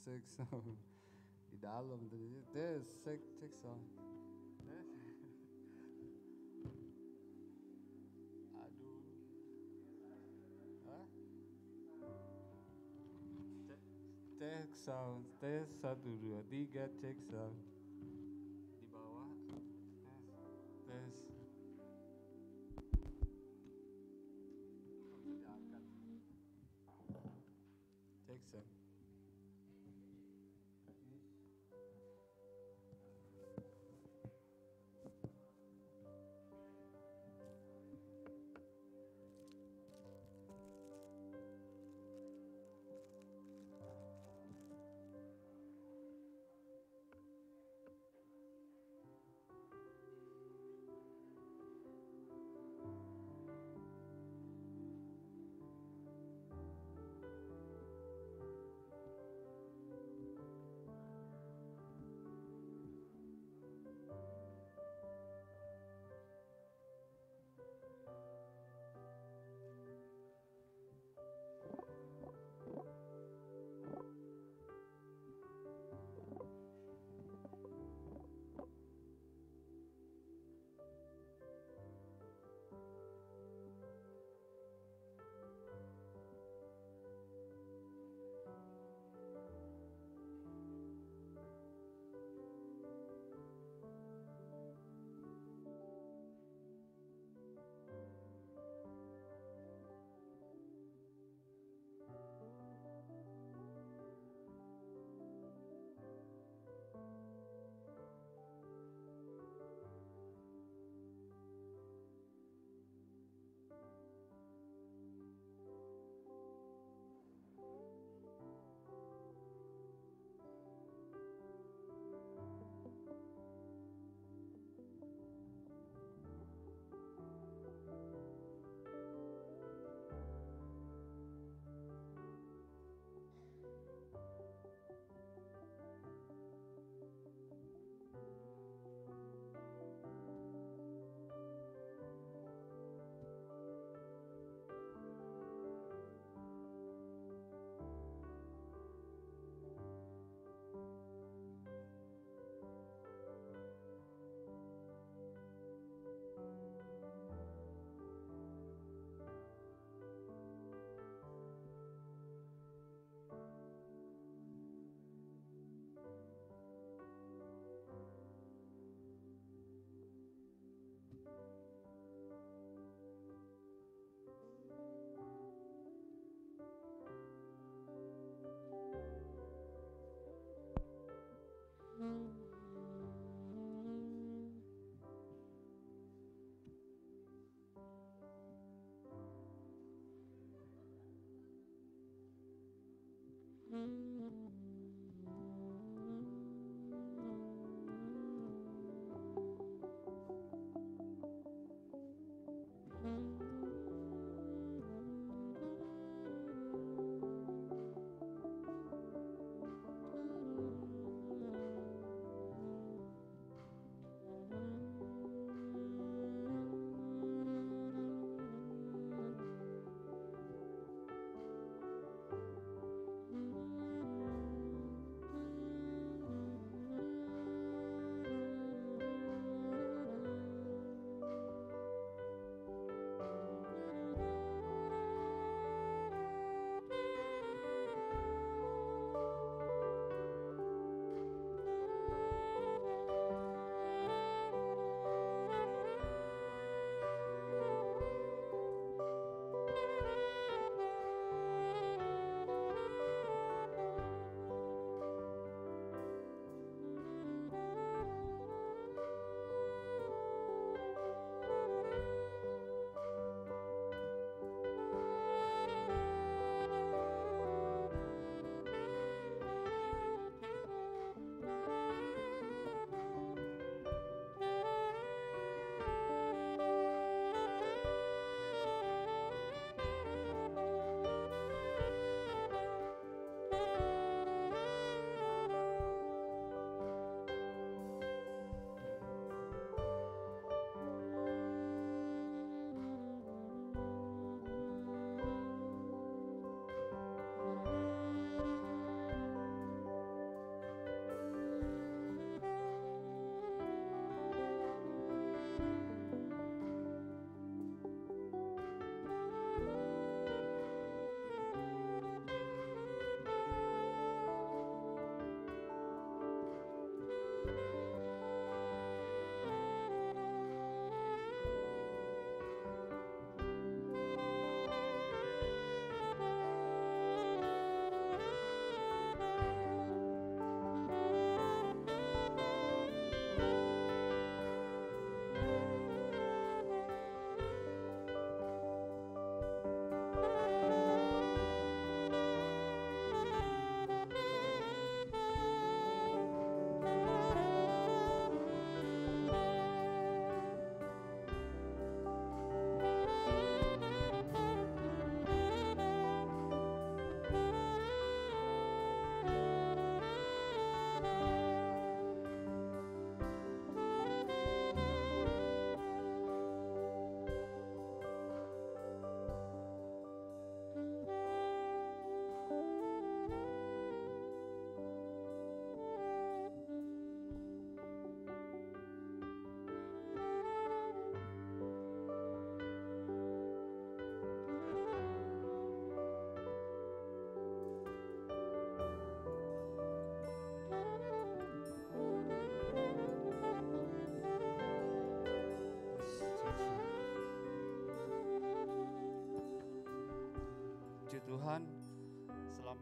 take some di dalam tadi. Take some. Aduh. Hah? Take sound. Tes 1 2 3 cek sound. Di bawah. Tes. Diangkat. Cek sound.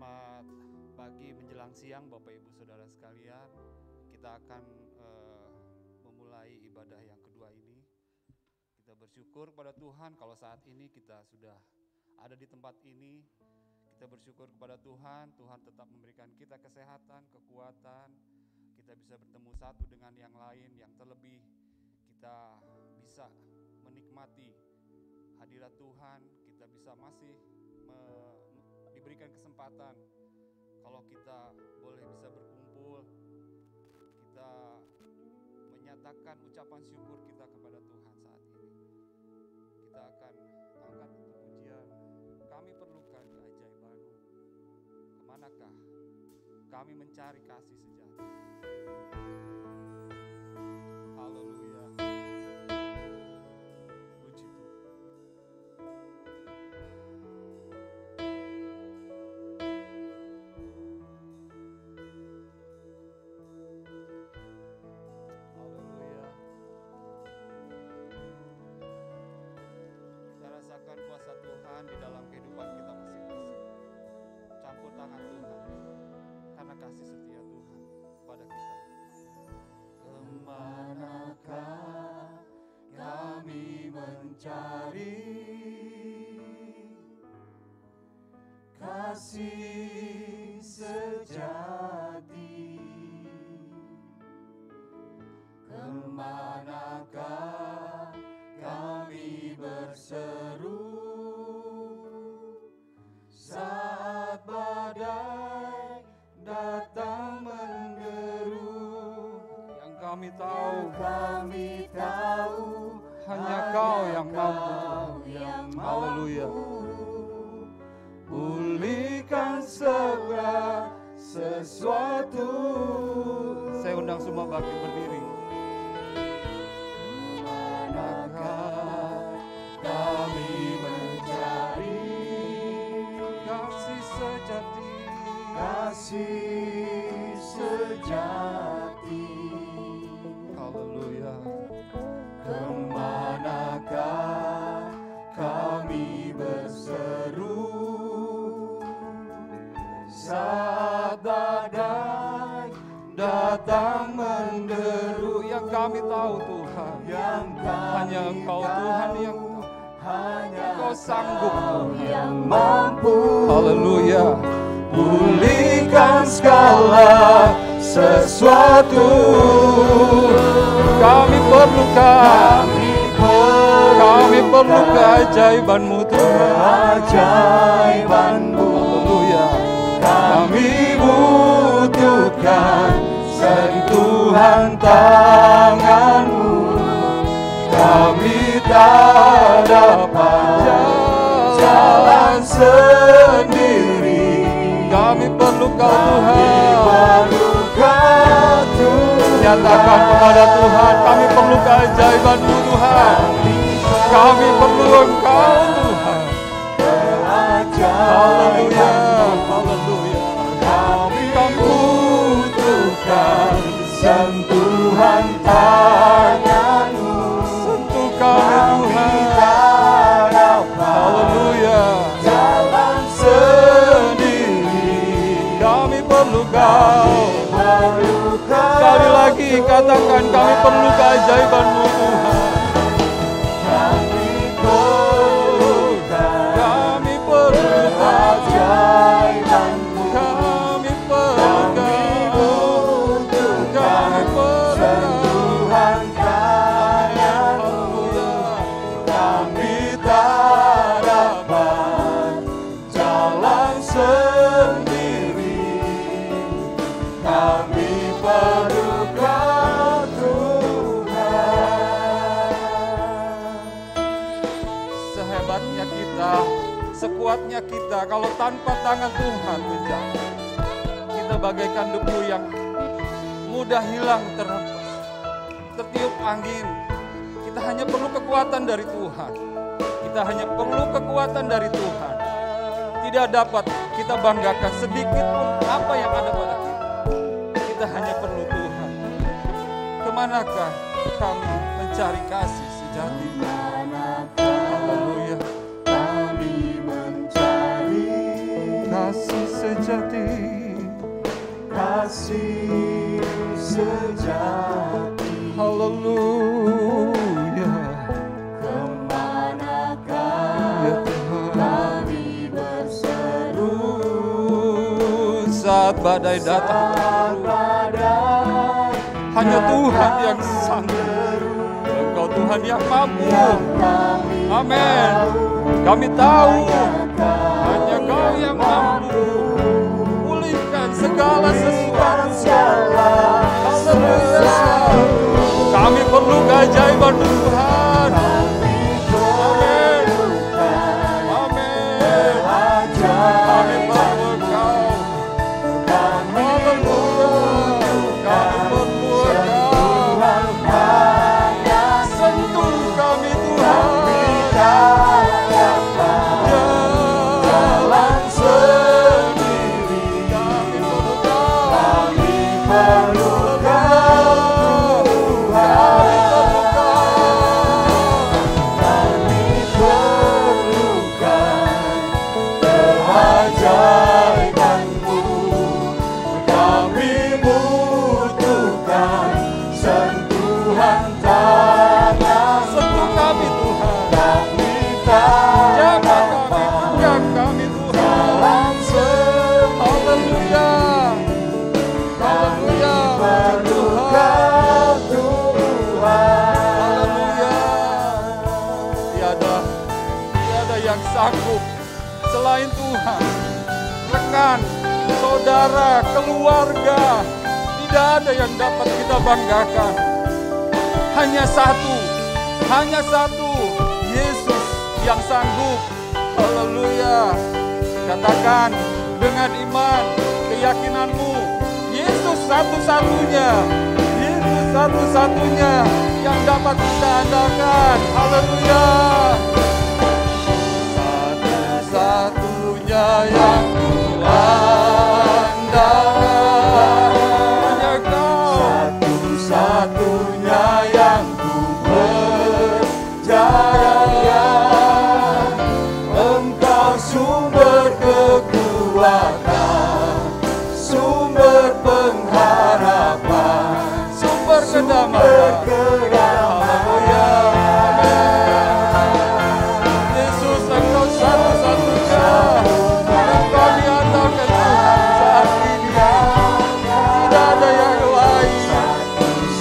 Selamat pagi menjelang siang Bapak Ibu Saudara sekalian. Kita akan memulai ibadah yang kedua ini. Kita bersyukur kepada Tuhan kalau saat ini kita sudah ada di tempat ini. Kita bersyukur kepada Tuhan, Tuhan tetap memberikan kita kesehatan, kekuatan. Kita bisa bertemu satu dengan yang lain, yang terlebih kita bisa menikmati hadirat Tuhan. Kita bisa masih diberikan kesempatan kalau kita boleh bisa berkumpul, kita menyatakan ucapan syukur kita kepada Tuhan saat ini. Kita akan angkat untuk pujian, kami perlukan keajaiban-Mu. Kemanakah kami mencari kasih sejati? Haleluya. Puji Tuhan. Rasakan kuasa Tuhan di dalam kehidupan kita masing-masing. Campur tangan Tuhan, karena kasih setia Tuhan pada kita. Kemanakah kami mencari kasih sejati? Kemanakah kami berseru saat badai datang menderu? Yang kami tahu hanya Kau yang mampu. Haleluya. Pulihkan segala sesuatu. Saya undang semua bangkit berdiri. Kami mencari kasih sejati, kasih sejati. Haleluya. Kemanakah kami berseru saat badai datang menderu? Yang kami tahu Tuhan, hanya Engkau Tuhan yang Engkau sanggup, yang mampu. Haleluya. Pulihkan segala sesuatu. Kami perlukan keajaiban-Mu Tuhan. Haleluya. Kami butuhkan sentuhan tangan-Mu. Kami tak dapat jalan sendiri. Kami perlu Kau Tuhan. Nyatakan kepada Tuhan, kami perlu keajaiban-Mu Tuhan. Kami perlu Engkau Tuhan. Haleluya, haleluya. Kami butuhkan sentuhan tangan-Mu. Sentuh kami Tuhan. Haleluya. Jalan sendiri. Kami perlu Kau. Sekali lagi katakan, kami perlu keajaiban-Mu Tuhan. Kami perlu keajaiban-Mu. Kami perlu sentuhan tangan-Mu. Kami tak dapat jalan sendiri. Kami perlu Kau Tuhan. Sehebatnya kita, sekuatnya kita, kalau tanpa tangan Tuhan menjaga, kita bagaikan debu yang mudah hilang, terhempas, tertiup angin. Kita hanya perlu kekuatan dari Tuhan. Kita hanya perlu kekuatan dari Tuhan. Tidak dapat kita banggakan sedikit pun apa yang ada pada kita. Kita hanya perlu Tuhan. Kemanakah kami mencari kasih sejati? Haleluya. Kami mencari kasih sejati. kasih sejati. Haleluya. Kemanakah Ya Tuhan, kami berseru saat badai datang, saat badai hanya Tuhan yang sanggup. Engkau Tuhan yang mampu. Amin. Kami tahu hanya Kau yang mampu pulihkan segala sesuatu. Haleluya. Kami perlu keajaiban Tuhan. Amin. Amin. Kami perlu Kau. Haleluya. Kami perlu Kau. Sentuh kami Tuhan. Jalan sendiri. Kami perlu Kau. Kami perlu Kau. Kami perlu Kau. kami perlukan keajaiban-Mu. Kami butuhkan sentuhan tangan. Sentuh kami Tuhan. Kami Jaga tak kami, pegang kami Tuhan. jalan sendiri. Haleluya. Haleluya. Perlukan Tuhan. Haleluya. Tiada yang sanggup selain Tuhan. Rekan, saudara, keluarga, tidak ada yang dapat kita banggakan. Hanya satu, Yesus yang sanggup. Haleluya. Katakan dengan iman, keyakinanmu, Yesus satu-satunya yang dapat kita andalkan. Haleluya. Satu-satunya yang kuandalkan, hanya Kau. Satu-satunya yang ku percaya, Engkau sumber kekuatan, sumber pengharapan, Sumber kedamaian. kedamaian. Yesus, Engkau satu-satunya yang kami andalkan Tuhan saat ini. Tidak ada yang lain.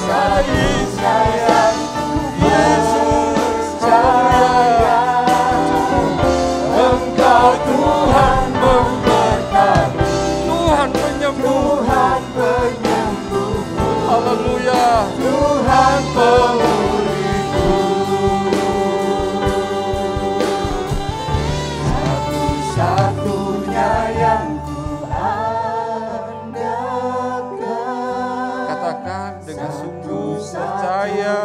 Hanya Yesus. Yesus, haleluya. Engkau Tuhan memberkati, Tuhan penyembuh. Tuhan penyembuh, Haleluya. Tuhan pemulihku. Satu-satunya yang ku andalkan, Katakan dengan sungguh percaya,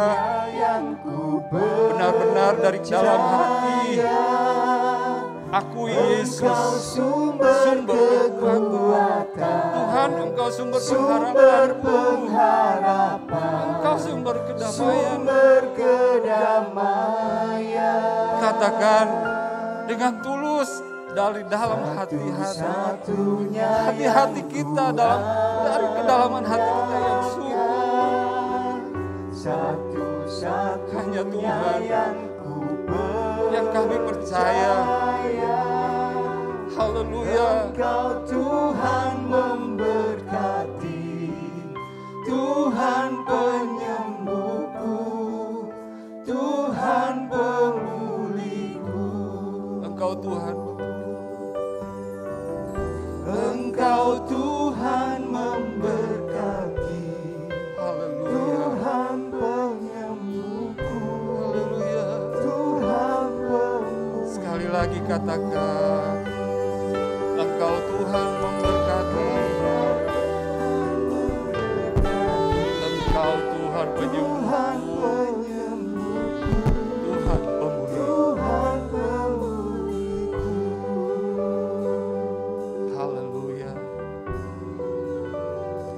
yang ku benar-benar dari dalam hati. Aku Yesus, sumber kekuatan. Tuhan, Engkau sumber pengharapan. Engkau sumber kedamaian. Katakan dengan tulus dari dalam hati kita, dari kedalaman hati kita yang sungguh. Hanya Tuhan yang kami percaya. Haleluya. Engkau Tuhan memberkati, Tuhan penyembuhku, Tuhan pemulihku. Engkau Tuhan. Engkau Tuhan memberkati, Haleluya. Tuhan penyembuhku, Haleluya. Tuhan pemulihku. Sekali lagi katakan, Engkau Tuhan memberkati. Engkau Tuhan penyembuh. Tuhan penyembuh, Tuhan pemulih. Tuhan pemulihku. Haleluya.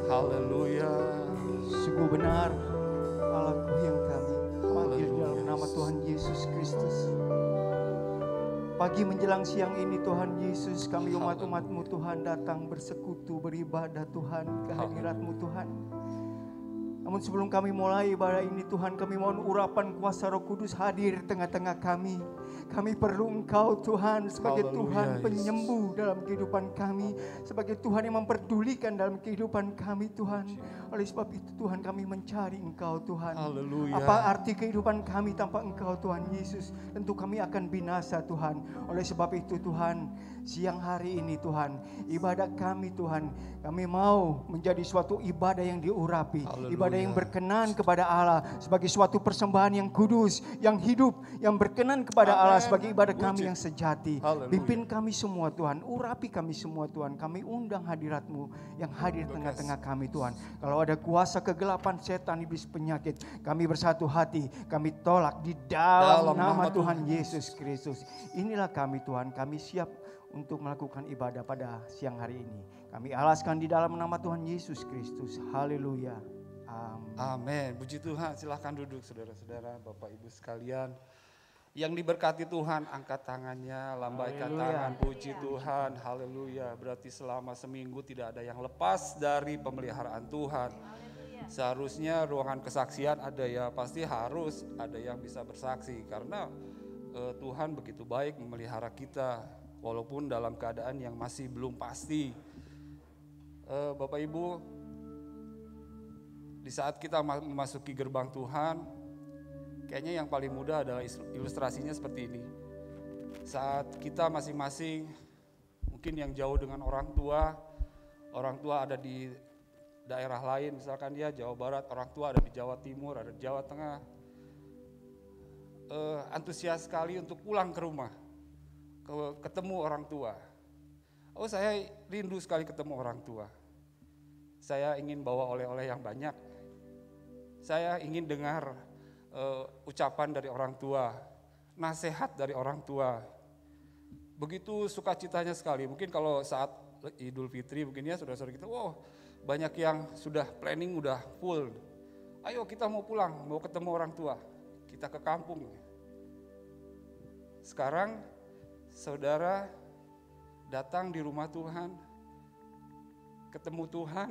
Haleluya. Sungguh benar Allahku yang kami panggil Haleluya. dalam nama Tuhan Yesus Kristus. Pagi menjelang siang ini Tuhan Yesus, kami umat-umat-Mu Tuhan datang bersekutu, beribadah Tuhan, ke hadirat-Mu Tuhan. Namun sebelum kami mulai ibadah ini Tuhan, kami mohon urapan kuasa Roh Kudus hadir di tengah-tengah kami. Kami perlu Engkau Tuhan sebagai Tuhan penyembuh dalam kehidupan kami, sebagai Tuhan yang memperdulikan dalam kehidupan kami Tuhan. Oleh sebab itu Tuhan, kami mencari Engkau Tuhan. Haleluya. Apa arti kehidupan kami tanpa Engkau Tuhan Yesus? Tentu kami akan binasa Tuhan. Oleh sebab itu Tuhan, siang hari ini Tuhan, ibadah kami Tuhan, kami mau menjadi suatu ibadah yang diurapi, ibadah yang berkenan kepada Allah, sebagai suatu persembahan yang kudus, yang hidup, yang berkenan kepada Allah, sebagai ibadah kami yang sejati. Pimpin kami semua Tuhan, urapi kami semua Tuhan. Kami undang hadirat-Mu yang hadir tengah-tengah kami Tuhan. Kalau ada kuasa kegelapan, setan, iblis, penyakit, kami bersatu hati, kami tolak di dalam nama Tuhan Yesus Kristus. Inilah kami Tuhan, kami siap untuk melakukan ibadah pada siang hari ini. Kami alaskan di dalam nama Tuhan Yesus Kristus. Haleluya. Amin. Amin. Puji Tuhan. Silahkan duduk saudara-saudara, Bapak Ibu sekalian. Yang diberkati Tuhan, angkat tangannya, lambaikan tangan, puji Tuhan. Haleluya. Berarti selama seminggu tidak ada yang lepas dari pemeliharaan Tuhan. Seharusnya ruangan kesaksian ada ya, pasti harus ada yang bisa bersaksi. Karena Tuhan begitu baik memelihara kita, walaupun dalam keadaan yang masih belum pasti. Bapak Ibu, di saat kita memasuki gerbang Tuhan, kayaknya yang paling mudah adalah ilustrasinya seperti ini. Saat kita masing-masing, mungkin yang jauh dengan orang tua ada di daerah lain, misalkan dia Jawa Barat, orang tua ada di Jawa Timur, ada di Jawa Tengah. Antusias sekali untuk pulang ke rumah, ketemu orang tua. Oh, saya rindu sekali ketemu orang tua. Saya ingin bawa oleh-oleh yang banyak. Saya ingin dengar ucapan dari orang tua, nasihat dari orang tua. Begitu sukacitanya sekali. Mungkin kalau saat Idul Fitri mungkin ya saudara-saudara kita, wow, banyak yang sudah planning udah full. Ayo kita mau pulang, mau ketemu orang tua. Kita ke kampung. Sekarang saudara datang di rumah Tuhan, ketemu Tuhan,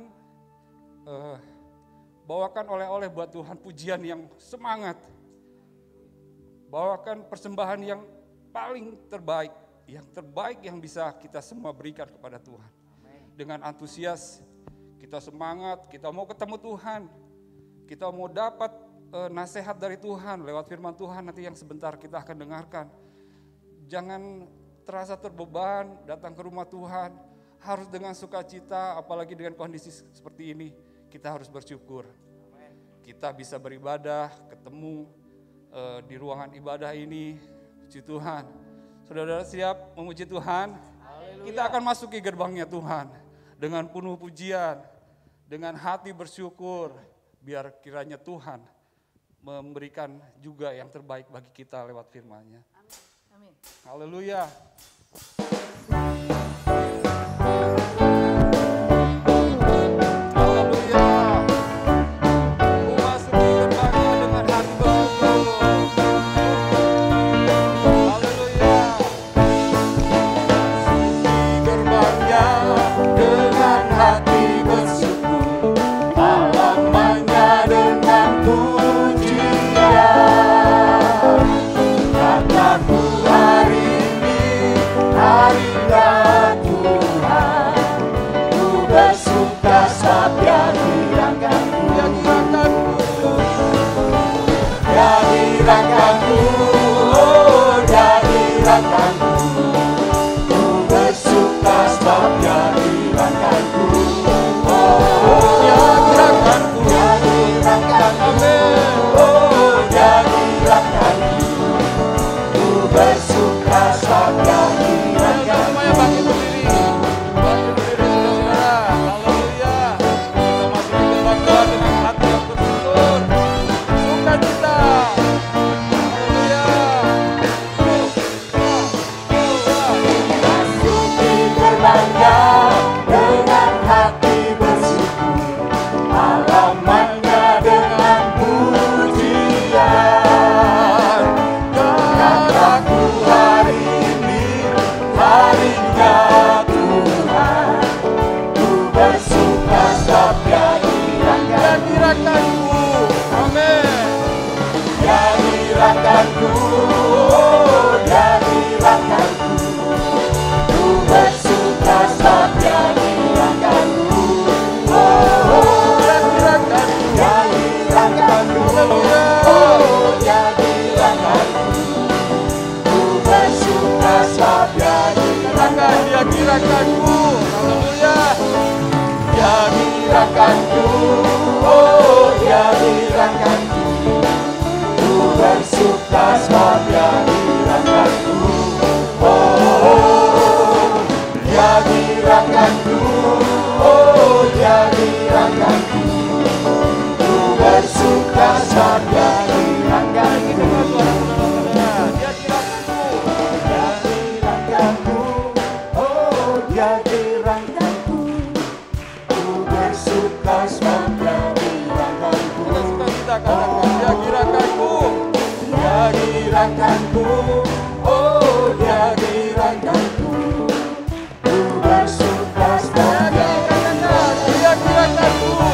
bawakan oleh-oleh buat Tuhan, pujian yang semangat, bawakan persembahan yang paling terbaik, yang bisa kita semua berikan kepada Tuhan. Dengan antusias, kita semangat, kita mau ketemu Tuhan, kita mau dapat nasihat dari Tuhan lewat firman Tuhan nanti yang sebentar kita akan dengarkan. Jangan terasa terbeban datang ke rumah Tuhan, harus dengan sukacita, apalagi dengan kondisi seperti ini, kita harus bersyukur. Kita bisa beribadah, ketemu di ruangan ibadah ini, puji Tuhan. Saudara-saudara siap memuji Tuhan? Haleluya. Kita akan masuki gerbangnya Tuhan dengan penuh pujian, dengan hati bersyukur, biar kiranya Tuhan memberikan juga yang terbaik bagi kita lewat firman-Nya. Amin. Haleluya.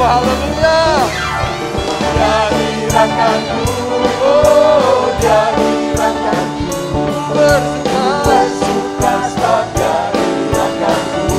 haleluya. Jadi rakanku, oh jadi rakanku, bersuka sebab jadi rakanku.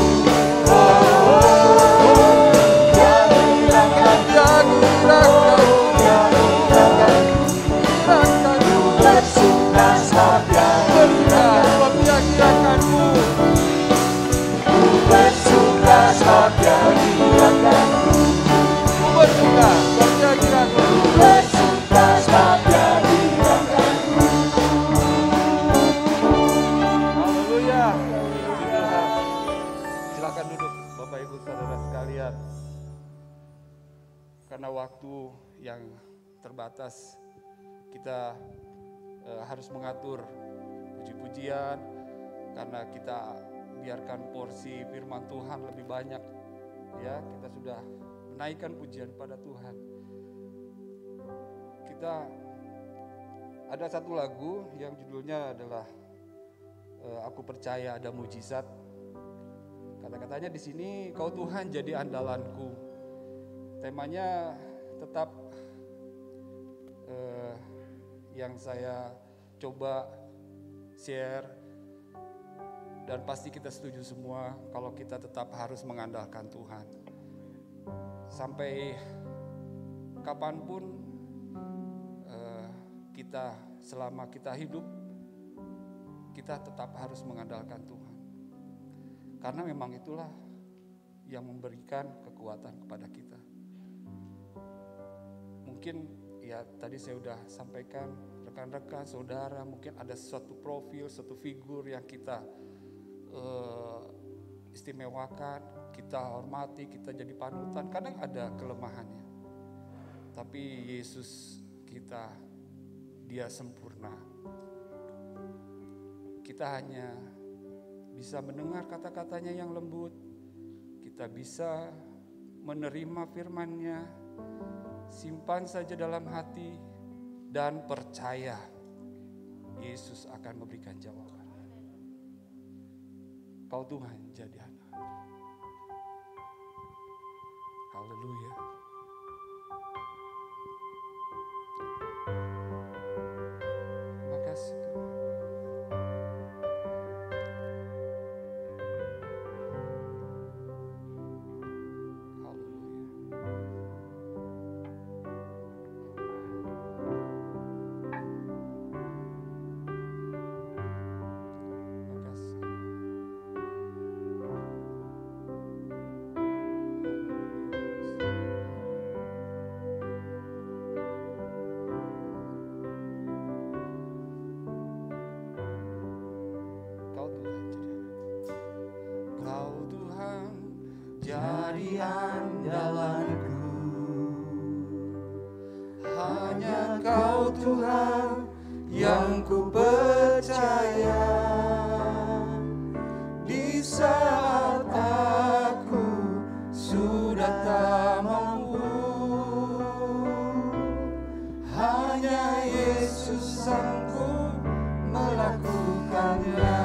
Silakan duduk Bapak Ibu Saudara sekalian. Karena waktu yang terbatas, kita harus mengatur puji-pujian, karena kita biarkan porsi firman Tuhan lebih banyak. Ya, kita sudah menaikkan pujian pada Tuhan. Kita ada satu lagu yang judulnya adalah Aku Percaya Ada Mujizat. Kata-katanya di sini, Kau Tuhan jadi andalanku. Temanya tetap yang saya coba share, dan pasti kita setuju semua kalau kita tetap harus mengandalkan Tuhan. Sampai kapanpun kita, selama kita hidup, kita tetap harus mengandalkan Tuhan. Karena memang itulah yang memberikan kekuatan kepada kita. Mungkin ya tadi saya sudah sampaikan, rekan-rekan, saudara, mungkin ada suatu profil, suatu figur yang kita istimewakan, kita hormati, kita jadi panutan. Kadang ada kelemahannya. Tapi Yesus kita, Dia sempurna. Kita hanya bisa mendengar kata-katanya yang lembut, kita bisa menerima firman-Nya, simpan saja dalam hati, dan percaya Yesus akan memberikan jawaban. Kau Tuhan jadi anak. Haleluya. Makasih Tuhan. Jadi andalanku, hanya Kau Tuhan yang ku percaya. Di saat aku sudah tak mampu, hanya Yesus sanggup melakukannya.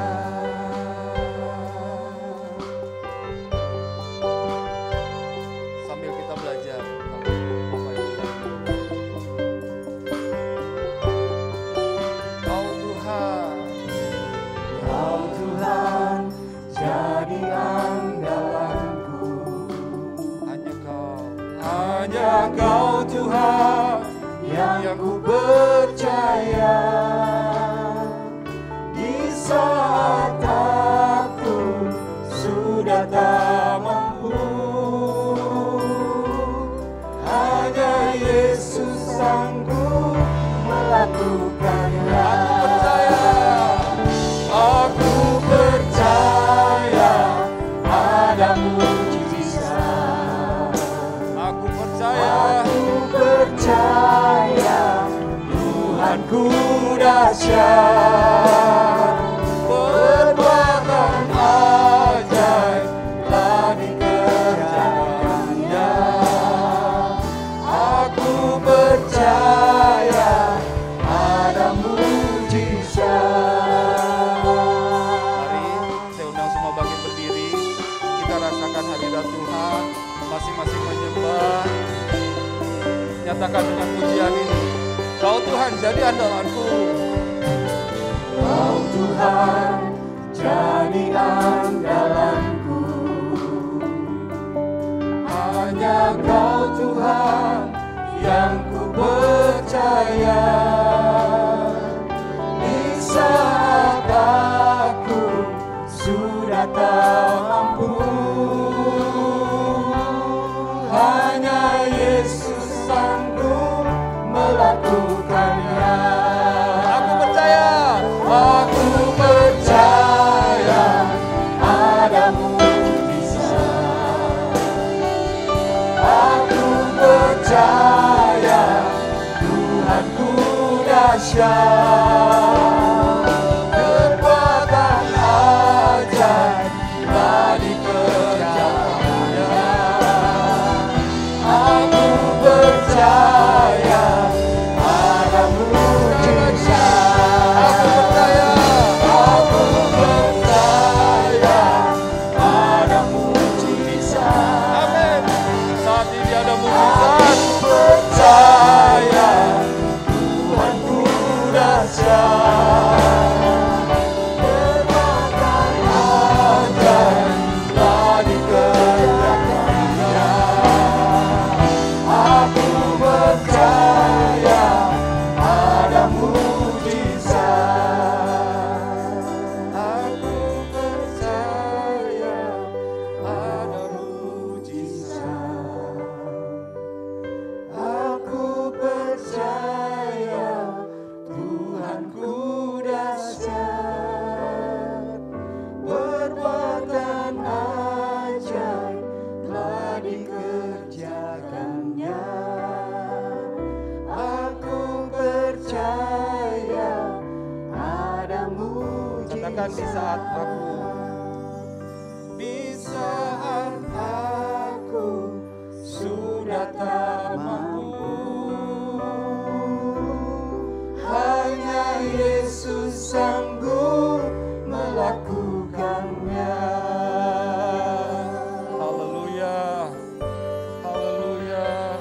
Kau Tuhan yang ku percaya. Di saat aku sudah tak mampu, hanya Yesus sanggup melakukannya. Aku percaya ada mujizat. Aku percaya Tuhanku dahsyat, perbuatan ajaib telah dikerjakannya. Aku percaya ada mujizat. Mari saya undang semua bangkit berdiri, kita rasakan hadirat Tuhan, masing-masing menyembah. Nyatakan dengan pujian ini. Kau Tuhan jadi andalanku. Kau Tuhan jadi andalanku. Hanya Kau Tuhan yang ku percaya. Di saat aku sudah tak mampu, hanya Yesus sanggup melakukannya. Aku percaya. Aku percaya ada mujizat. Aku percaya Tuhanku dahsyat. Kekuatan ajaib telah dikerjakannya. Aku percaya ada mujizat. Aku percaya ada mujizat. Amin. Saat ini ada mujizat. Percaya Tuhanku dahsyat. Kekuatan ajaib telah dikerjakannya. Aku percaya ada mujizat. Aku percaya ada mujizat. Aku percaya Tuhanku dahsyat. Perbuatan ajaib telah dikerjakannya. Aku percaya ada mujizat. Katakan di saat aku. Di saat aku sudah tak mampu, hanya Yesus sanggup melakukannya. Haleluya. Haleluya.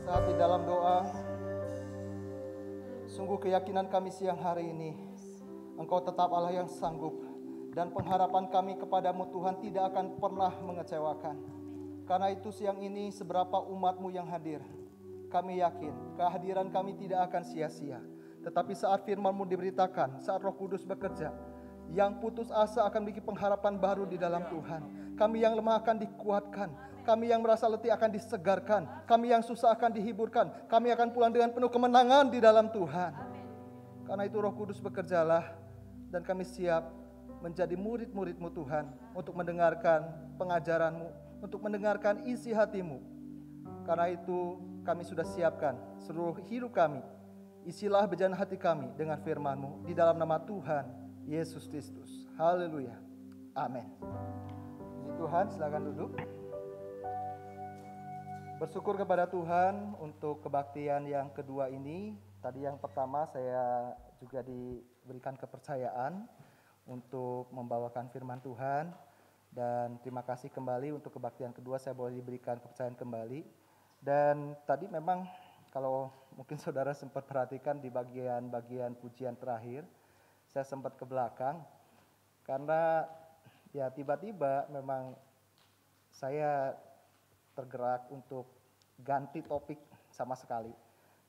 Saat di dalam doa, sungguh keyakinan kami siang hari ini, Engkau tetap Allah yang sanggup, dan pengharapan kami kepadamu Tuhan tidak akan pernah mengecewakan. Karena itu siang ini seberapa umat-Mu yang hadir, kami yakin kehadiran kami tidak akan sia-sia. Tetapi saat firman-Mu diberitakan, saat Roh Kudus bekerja, yang putus asa akan memiliki pengharapan baru di dalam Tuhan. Kami yang lemah akan dikuatkan. Kami yang merasa letih akan disegarkan. Kami yang susah akan dihiburkan. Kami akan pulang dengan penuh kemenangan di dalam Tuhan. Karena itu Roh Kudus bekerjalah, dan kami siap menjadi murid-murid-Mu Tuhan, untuk mendengarkan pengajaran-Mu, untuk mendengarkan isi hati-Mu. Karena itu kami sudah siapkan seluruh hidup kami. Isilah bejana hati kami dengan firman-Mu di dalam nama Tuhan Yesus Kristus. Haleluya. Amin. Puji Tuhan, silakan duduk. Bersyukur kepada Tuhan untuk kebaktian yang kedua ini. Tadi yang pertama saya juga diberikan kepercayaan untuk membawakan firman Tuhan. Dan terima kasih kembali untuk kebaktian kedua saya boleh diberikan kepercayaan kembali. Dan tadi memang kalau mungkin saudara sempat perhatikan di bagian-bagian pujian terakhir, saya sempat ke belakang karena ya tiba-tiba memang saya tergerak untuk ganti topik sama sekali.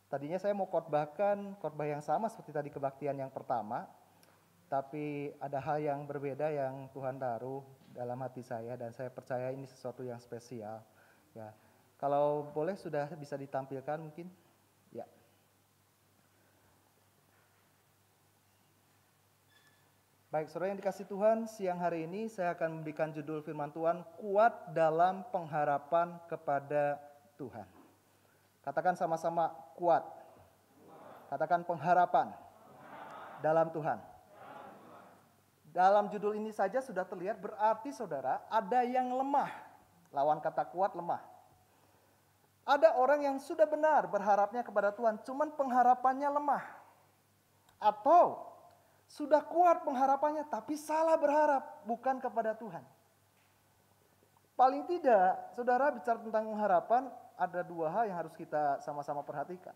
Tadinya saya mau khotbahkan khotbah yang sama seperti tadi kebaktian yang pertama, tapi ada hal yang berbeda yang Tuhan taruh dalam hati saya, dan saya percaya ini sesuatu yang spesial. Ya, kalau boleh sudah bisa ditampilkan mungkin. Ya. Baik, saudara yang dikasih Tuhan, siang hari ini saya akan memberikan judul firman Tuhan, kuat dalam pengharapan kepada Tuhan. Katakan sama-sama, kuat. Katakan pengharapan dalam Tuhan. Dalam judul ini saja sudah terlihat berarti saudara ada yang lemah. Lawan kata kuat, lemah. Ada orang yang sudah benar berharapnya kepada Tuhan, cuman pengharapannya lemah. Atau sudah kuat pengharapannya, tapi salah berharap, bukan kepada Tuhan. Paling tidak, saudara bicara tentang harapan, ada dua hal yang harus kita sama-sama perhatikan.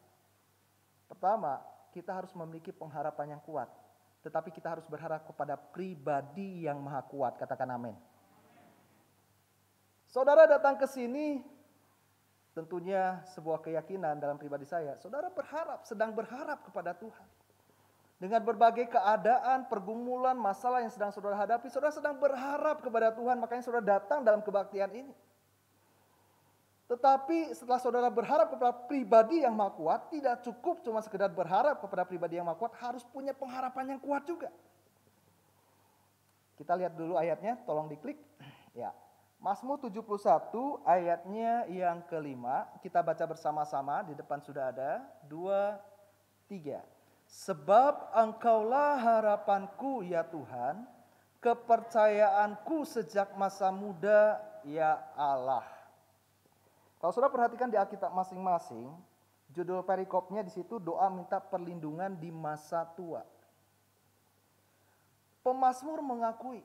Pertama, kita harus memiliki pengharapan yang kuat. Tetapi kita harus berharap kepada pribadi yang maha kuat. Katakan amin. Saudara datang ke sini, tentunya sebuah keyakinan dalam pribadi saya. Saudara sedang berharap kepada Tuhan. Dengan berbagai keadaan, pergumulan, masalah yang sedang saudara hadapi, saudara sedang berharap kepada Tuhan, makanya saudara datang dalam kebaktian ini. Tetapi setelah saudara berharap kepada pribadi yang maha kuat, tidak cukup cuma sekedar berharap kepada pribadi yang maha kuat, harus punya pengharapan yang kuat juga. Kita lihat dulu ayatnya, tolong diklik. Ya, Mazmur 71 ayatnya yang kelima, kita baca bersama-sama, di depan sudah ada, 2, 3. Sebab Engkaulah harapanku ya Tuhan, kepercayaanku sejak masa muda ya Allah. Kalau saudara perhatikan di Alkitab masing-masing, judul perikopnya di situ doa minta perlindungan di masa tua. Pemazmur mengakui,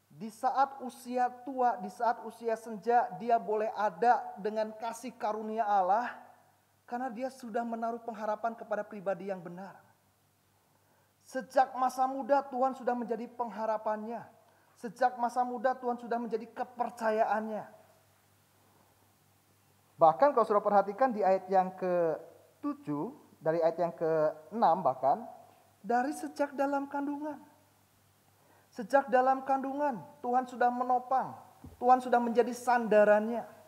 di saat usia tua, di saat usia senja, dia boleh ada dengan kasih karunia Allah, karena dia sudah menaruh pengharapan kepada pribadi yang benar. Sejak masa muda Tuhan sudah menjadi pengharapannya. Sejak masa muda Tuhan sudah menjadi kepercayaannya. Bahkan kalau saudara perhatikan di ayat yang ke-7, dari ayat yang ke-6 bahkan, dari sejak dalam kandungan. Sejak dalam kandungan Tuhan sudah menopang, Tuhan sudah menjadi sandarannya.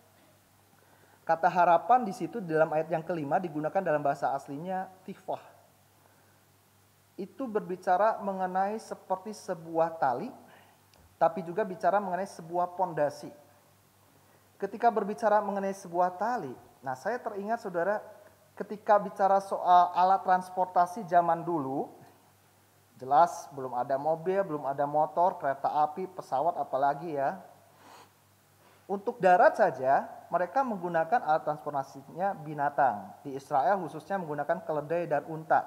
Kata harapan di situ dalam ayat yang kelima digunakan dalam bahasa aslinya tifah. Itu berbicara mengenai seperti sebuah tali, tapi juga bicara mengenai sebuah pondasi. Ketika berbicara mengenai sebuah tali, nah saya teringat saudara, ketika bicara soal alat transportasi zaman dulu, jelas belum ada mobil, belum ada motor, kereta api, pesawat apalagi ya. Untuk darat saja, mereka menggunakan alat transportasinya binatang. Di Israel khususnya menggunakan keledai dan unta.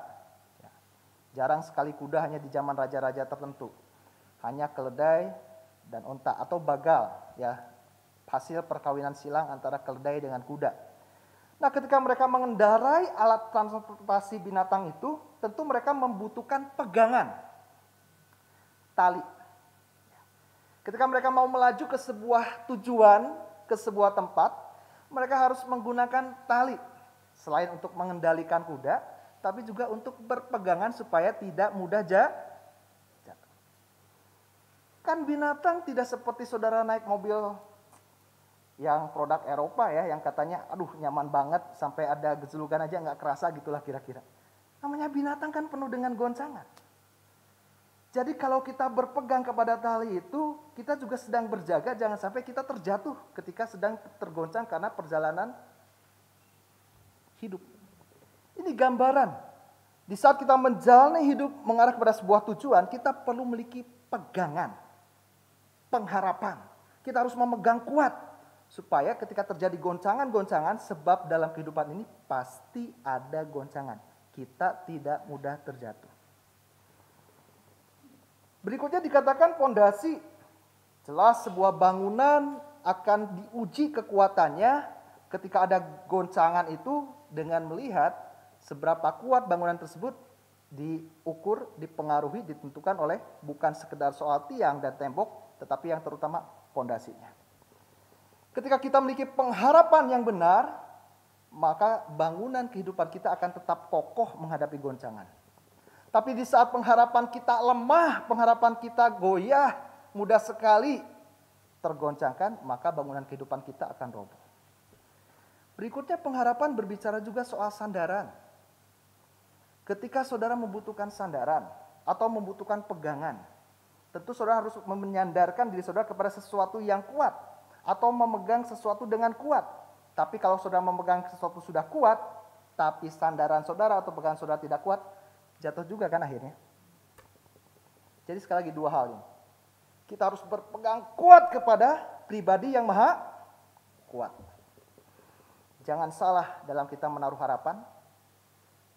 Jarang sekali kuda hanya di zaman raja-raja tertentu. Hanya keledai dan unta atau bagal, ya, hasil perkawinan silang antara keledai dengan kuda. Nah, ketika mereka mengendarai alat transportasi binatang itu, tentu mereka membutuhkan pegangan tali. Ketika mereka mau melaju ke sebuah tujuan, ke sebuah tempat, mereka harus menggunakan tali. Selain untuk mengendalikan kuda, tapi juga untuk berpegangan supaya tidak mudah jatuh. Kan binatang tidak seperti saudara naik mobil yang produk Eropa ya, yang katanya aduh nyaman banget, sampai ada gejolukan aja nggak kerasa gitulah kira-kira. Namanya binatang kan penuh dengan goncangan. Jadi kalau kita berpegang kepada tali itu, kita juga sedang berjaga jangan sampai kita terjatuh ketika sedang tergoncang karena perjalanan hidup. Ini gambaran. Di saat kita menjalani hidup mengarah kepada sebuah tujuan, kita perlu memiliki pegangan, pengharapan. Kita harus memegang kuat supaya ketika terjadi goncangan-goncangan, sebab dalam kehidupan ini pasti ada goncangan. Kita tidak mudah terjatuh. Berikutnya dikatakan pondasi. Jelas sebuah bangunan akan diuji kekuatannya ketika ada goncangan itu dengan melihat seberapa kuat bangunan tersebut diukur, dipengaruhi, ditentukan oleh bukan sekedar soal tiang dan tembok, tetapi yang terutama pondasinya. Ketika kita memiliki pengharapan yang benar, maka bangunan kehidupan kita akan tetap kokoh menghadapi goncangan. Tapi di saat pengharapan kita lemah, pengharapan kita goyah, mudah sekali tergoncangkan, maka bangunan kehidupan kita akan roboh. Berikutnya pengharapan berbicara juga soal sandaran. Ketika saudara membutuhkan sandaran atau membutuhkan pegangan, tentu saudara harus menyandarkan diri saudara kepada sesuatu yang kuat atau memegang sesuatu dengan kuat. Tapi kalau saudara memegang sesuatu sudah kuat, tapi sandaran saudara atau pegangan saudara tidak kuat, jatuh juga kan akhirnya. Jadi sekali lagi dua hal ini. Kita harus berpegang kuat kepada pribadi yang maha kuat. Jangan salah dalam kita menaruh harapan.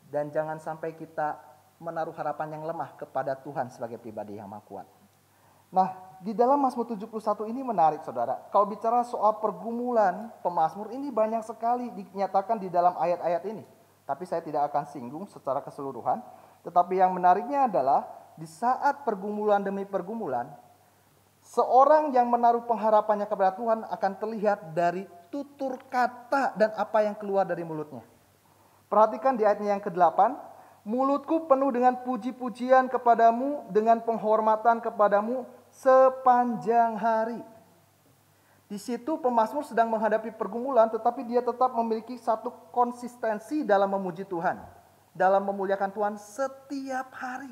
Dan jangan sampai kita menaruh harapan yang lemah kepada Tuhan sebagai pribadi yang maha kuat. Nah, di dalam Mazmur 71 ini menarik saudara. Kalau bicara soal pergumulan pemazmur ini banyak sekali dinyatakan di dalam ayat-ayat ini. Tapi saya tidak akan singgung secara keseluruhan. Tetapi yang menariknya adalah di saat pergumulan demi pergumulan, seorang yang menaruh pengharapannya kepada Tuhan akan terlihat dari tutur kata dan apa yang keluar dari mulutnya. Perhatikan di ayatnya yang ke-8. Mulutku penuh dengan puji-pujian kepadamu, dengan penghormatan kepadamu sepanjang hari. Di situ pemazmur sedang menghadapi pergumulan, tetapi dia tetap memiliki satu konsistensi dalam memuji Tuhan, dalam memuliakan Tuhan setiap hari.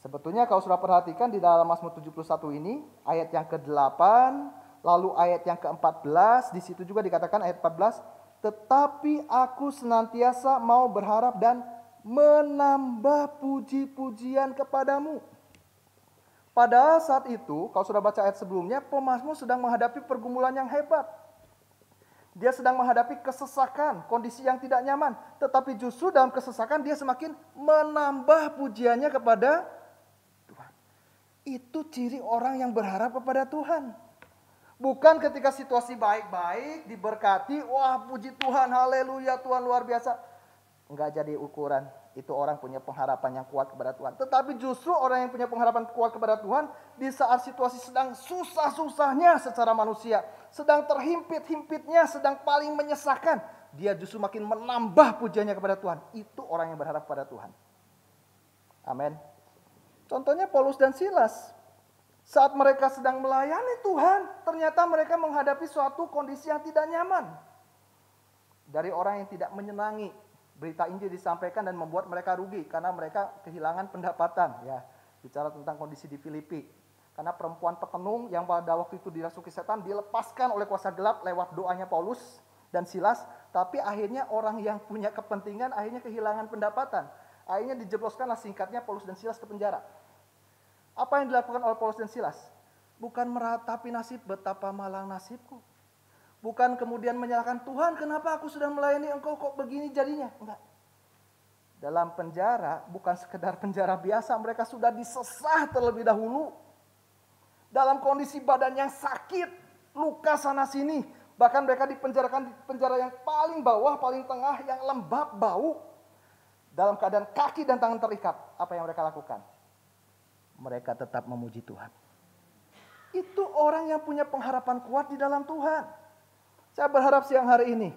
Sebetulnya kalau sudah perhatikan di dalam Mazmur 71 ini, ayat yang ke-8, lalu ayat yang ke-14, di situ juga dikatakan ayat 14, tetapi aku senantiasa mau berharap dan menambah puji-pujian kepadamu. Padahal saat itu, kalau sudah baca ayat sebelumnya, pemazmur sedang menghadapi pergumulan yang hebat. Dia sedang menghadapi kesesakan, kondisi yang tidak nyaman. Tetapi justru dalam kesesakan dia semakin menambah pujiannya kepada Tuhan. Itu ciri orang yang berharap kepada Tuhan. Bukan ketika situasi baik-baik, diberkati, wah puji Tuhan, haleluya, Tuhan luar biasa. Enggak jadi ukuran, itu orang punya pengharapan yang kuat kepada Tuhan. Tetapi justru orang yang punya pengharapan kuat kepada Tuhan, di saat situasi sedang susah-susahnya secara manusia, sedang terhimpit-himpitnya, sedang paling menyesakan, dia justru makin menambah pujiannya kepada Tuhan. Itu orang yang berharap kepada Tuhan. Amin. Contohnya Paulus dan Silas. Saat mereka sedang melayani Tuhan, ternyata mereka menghadapi suatu kondisi yang tidak nyaman. Dari orang yang tidak menyenangi, berita Injil disampaikan dan membuat mereka rugi karena mereka kehilangan pendapatan. Ya, bicara tentang kondisi di Filipi. Karena perempuan petenung yang pada waktu itu dirasuki setan dilepaskan oleh kuasa gelap lewat doanya Paulus dan Silas. Tapi akhirnya orang yang punya kepentingan akhirnya kehilangan pendapatan. Akhirnya dijebloskanlah singkatnya Paulus dan Silas ke penjara. Apa yang dilakukan oleh Paulus dan Silas? Bukan meratapi nasib, betapa malang nasibku. Bukan kemudian menyalahkan Tuhan, kenapa aku sudah melayani engkau kok begini jadinya? Enggak. Dalam penjara, bukan sekedar penjara biasa, mereka sudah disesah terlebih dahulu. Dalam kondisi badan yang sakit, luka sana sini. Bahkan mereka dipenjarakan di penjara yang paling bawah, paling tengah, yang lembab, bau. Dalam keadaan kaki dan tangan terikat, apa yang mereka lakukan? Mereka tetap memuji Tuhan. Itu orang yang punya pengharapan kuat di dalam Tuhan. Saya berharap siang hari ini,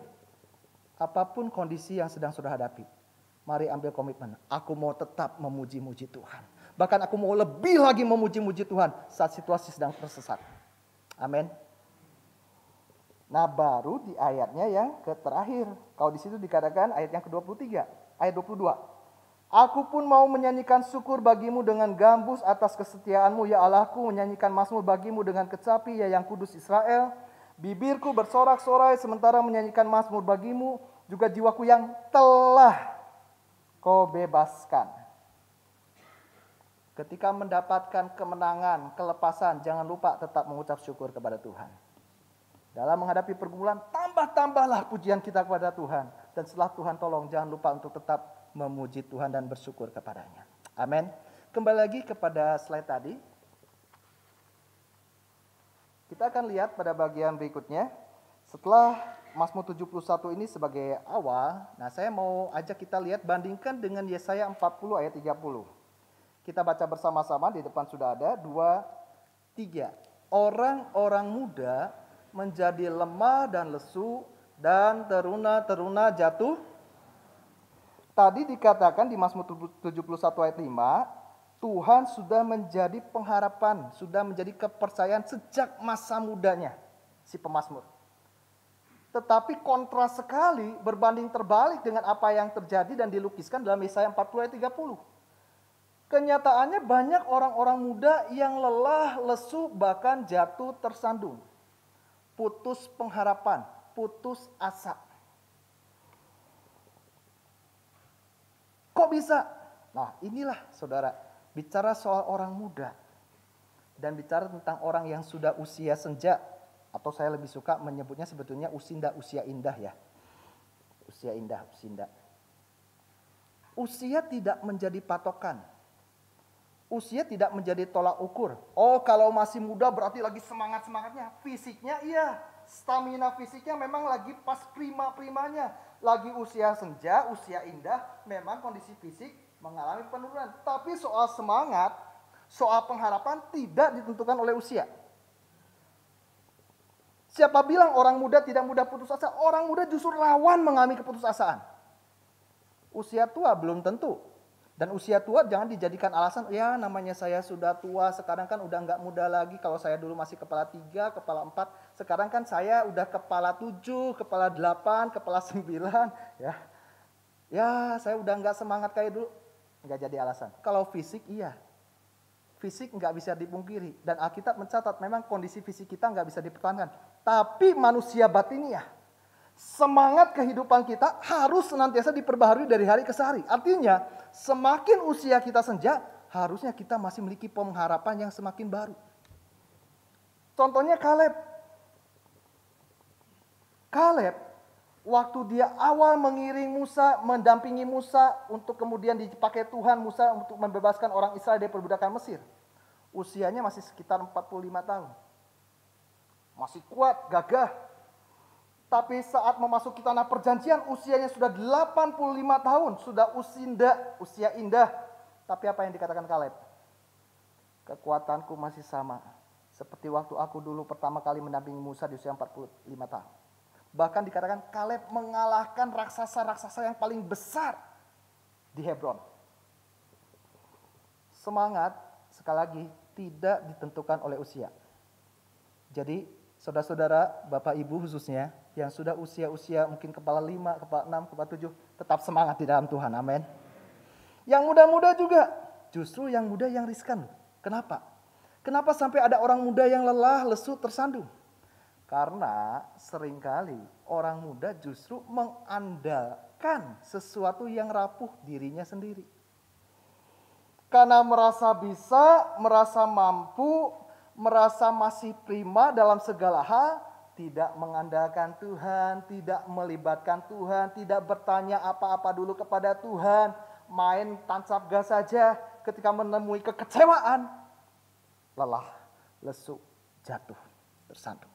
apapun kondisi yang sedang saudara hadapi, mari ambil komitmen. Aku mau tetap memuji-muji Tuhan. Bahkan aku mau lebih lagi memuji-muji Tuhan saat situasi sedang tersesat. Amin. Nah baru di ayatnya yang terakhir. Kalau di situ dikatakan ayat yang ke-23, ayat 22. Aku pun mau menyanyikan syukur bagimu dengan gambus atas kesetiaanmu, ya Allahku, menyanyikan mazmur bagimu dengan kecapi, ya yang kudus Israel. Bibirku bersorak-sorai sementara menyanyikan mazmur bagimu, juga jiwaku yang telah kau bebaskan. Ketika mendapatkan kemenangan, kelepasan, jangan lupa tetap mengucap syukur kepada Tuhan. Dalam menghadapi pergumulan, tambah-tambahlah pujian kita kepada Tuhan. Dan setelah Tuhan tolong, jangan lupa untuk tetap memuji Tuhan dan bersyukur kepadanya. Amin. Kembali lagi kepada slide tadi. Kita akan lihat pada bagian berikutnya. Setelah Mazmur 71 ini sebagai awal, nah saya mau ajak kita lihat bandingkan dengan Yesaya 40 ayat 30. Kita baca bersama-sama, di depan sudah ada 2, 3. Orang-orang muda menjadi lemah dan lesu dan teruna-teruna jatuh. Tadi dikatakan di Mazmur 71 ayat 5, Tuhan sudah menjadi pengharapan, sudah menjadi kepercayaan sejak masa mudanya si pemazmur. Tetapi kontras sekali, berbanding terbalik dengan apa yang terjadi dan dilukiskan dalam Yesaya 40 ayat 30. Kenyataannya banyak orang-orang muda yang lelah, lesu, bahkan jatuh tersandung. Putus pengharapan, putus asa. Kok bisa? Nah inilah saudara, bicara soal orang muda. Dan bicara tentang orang yang sudah usia senja. Atau saya lebih suka menyebutnya sebetulnya usia indah ya. Usia indah, usinda. Usia tidak menjadi patokan. usia tidak menjadi tolak ukur. Oh, kalau masih muda berarti lagi semangat-semangatnya. Fisiknya iya, stamina fisiknya memang lagi pas prima-primanya. Lagi usia senja, usia indah, memang kondisi fisik mengalami penurunan. Tapi soal semangat, soal pengharapan tidak ditentukan oleh usia. Siapa bilang orang muda tidak mudah putus asa? Orang muda justru rawan mengalami keputusasaan. Usia tua belum tentu. Dan usia tua jangan dijadikan alasan, ya namanya saya sudah tua, sekarang kan udah nggak muda lagi. Kalau saya dulu masih kepala 3, kepala 4, sekarang kan saya udah kepala 7, kepala 8, kepala 9. Ya saya udah nggak semangat kayak dulu. Nggak jadi alasan. Kalau fisik iya. Fisik nggak bisa dipungkiri. Dan Alkitab mencatat memang kondisi fisik kita nggak bisa dipertahankan. Tapi manusia batiniah, semangat kehidupan kita harus senantiasa diperbaharui dari hari ke hari. Artinya semakin usia kita senja, harusnya kita masih memiliki pengharapan yang semakin baru. Contohnya Kaleb. Kaleb waktu dia awal mengiring Musa, mendampingi Musa untuk kemudian dipakai Tuhan Musa untuk membebaskan orang Israel dari perbudakan Mesir. Usianya masih sekitar 45 tahun. Masih kuat, gagah. Tapi saat memasuki tanah perjanjian usianya sudah 85 tahun. Sudah usia indah. Tapi apa yang dikatakan Kaleb? Kekuatanku masih sama. Seperti waktu aku dulu pertama kali mendampingi Musa di usia 45 tahun. Bahkan dikatakan Kaleb mengalahkan raksasa-raksasa yang paling besar di Hebron. Semangat, sekali lagi, tidak ditentukan oleh usia. Jadi, saudara-saudara, Bapak Ibu khususnya, yang sudah usia-usia mungkin kepala 5, kepala 6, kepala 7, tetap semangat di dalam Tuhan, amin. Yang muda-muda juga, justru yang muda yang riskan. Kenapa? Kenapa sampai ada orang muda yang lelah, lesu, tersandung? Karena seringkali orang muda justru mengandalkan sesuatu yang rapuh dirinya sendiri. Karena merasa bisa, merasa mampu, merasa masih prima dalam segala hal, tidak mengandalkan Tuhan, tidak melibatkan Tuhan, tidak bertanya apa-apa dulu kepada Tuhan, main tancap gas saja. Ketika menemui kekecewaan, lelah, lesu, jatuh, tersandung.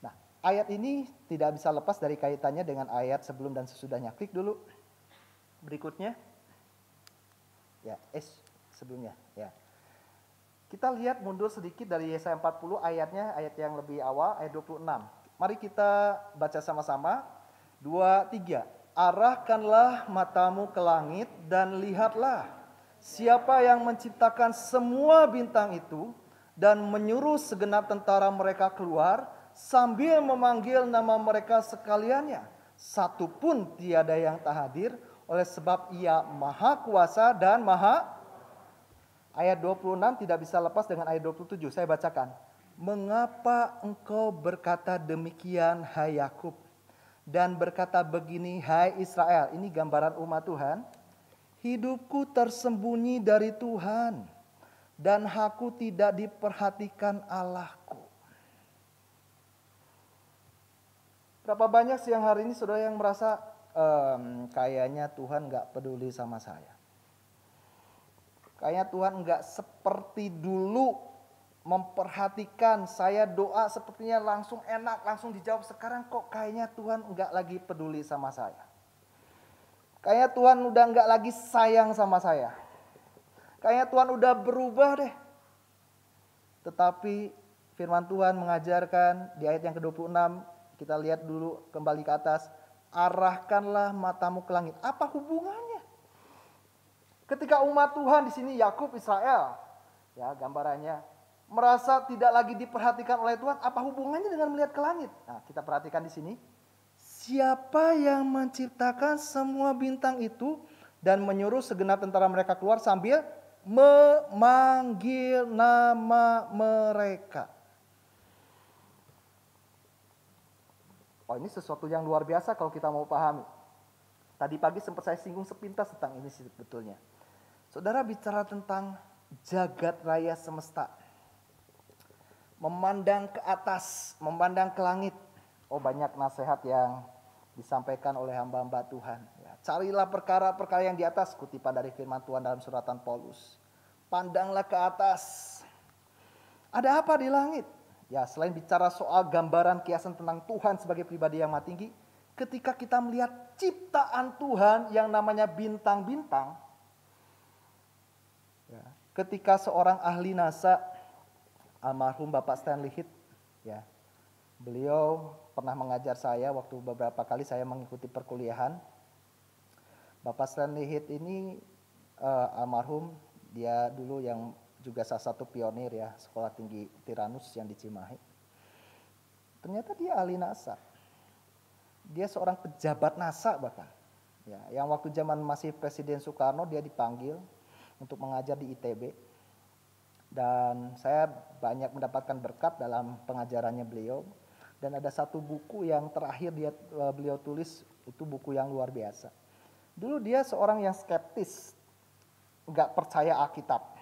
Nah, ayat ini tidak bisa lepas dari kaitannya dengan ayat sebelum dan sesudahnya. Klik dulu. Berikutnya. Ya, sebelumnya, ya. Kita lihat mundur sedikit dari Yesaya 40 ayatnya, ayat yang lebih awal, ayat 26. Mari kita baca sama-sama. 2, 3. Arahkanlah matamu ke langit dan lihatlah siapa yang menciptakan semua bintang itu dan menyuruh segenap tentara mereka keluar sambil memanggil nama mereka sekaliannya. Satu pun tiada yang tak hadir oleh sebab ia maha kuasa dan maha. Ayat 26 tidak bisa lepas dengan ayat 27. Saya bacakan. Mengapa engkau berkata demikian, hai Yakub? Dan berkata begini, hai Israel. Ini gambaran umat Tuhan. Hidupku tersembunyi dari Tuhan. Dan aku tidak diperhatikan Allahku. Berapa banyak siang hari ini saudara yang merasa kayaknya Tuhan gak peduli sama saya. Kayaknya Tuhan gak seperti dulu memperhatikan saya, doa sepertinya langsung enak, langsung dijawab. Sekarang kok kayaknya Tuhan gak lagi peduli sama saya. Kayaknya Tuhan udah gak lagi sayang sama saya. Kayaknya Tuhan udah berubah deh. Tetapi firman Tuhan mengajarkan di ayat yang ke-26, kita lihat dulu kembali ke atas. Arahkanlah matamu ke langit. Apa hubungannya? Ketika umat Tuhan di sini Yakub, Israel, ya gambarannya, merasa tidak lagi diperhatikan oleh Tuhan, apa hubungannya dengan melihat ke langit? Nah, kita perhatikan di sini. Siapa yang menciptakan semua bintang itu dan menyuruh segenap tentara mereka keluar sambil memanggil nama mereka. Oh, ini sesuatu yang luar biasa kalau kita mau pahami. Tadi pagi sempat saya singgung sepintas tentang ini sebetulnya. Saudara bicara tentang jagat raya semesta. Memandang ke atas, memandang ke langit. Oh, banyak nasihat yang disampaikan oleh hamba-hamba Tuhan. Ya, Carilah perkara-perkara yang di atas, kutipan dari firman Tuhan dalam suratan Paulus. Pandanglah ke atas. Ada apa di langit? Ya, selain bicara soal gambaran kiasan tentang Tuhan sebagai pribadi yang maha tinggi, ketika kita melihat ciptaan Tuhan yang namanya bintang-bintang, ya, ketika seorang ahli NASA, almarhum Bapak Stanley Heath, ya, beliau pernah mengajar saya waktu beberapa kali saya mengikuti perkuliahan. Bapak Stanley Heath ini almarhum, dia dulu yang juga salah satu pionir ya sekolah tinggi Tyrannus yang di Cimahi. Ternyata dia ahli NASA. Dia seorang pejabat NASA bahkan. Ya, yang waktu zaman masih Presiden Soekarno dia dipanggil untuk mengajar di ITB. Dan saya banyak mendapatkan berkat dalam pengajarannya beliau. Dan ada satu buku yang terakhir beliau tulis, itu buku yang luar biasa. Dulu dia seorang yang skeptis, nggak percaya Alkitab.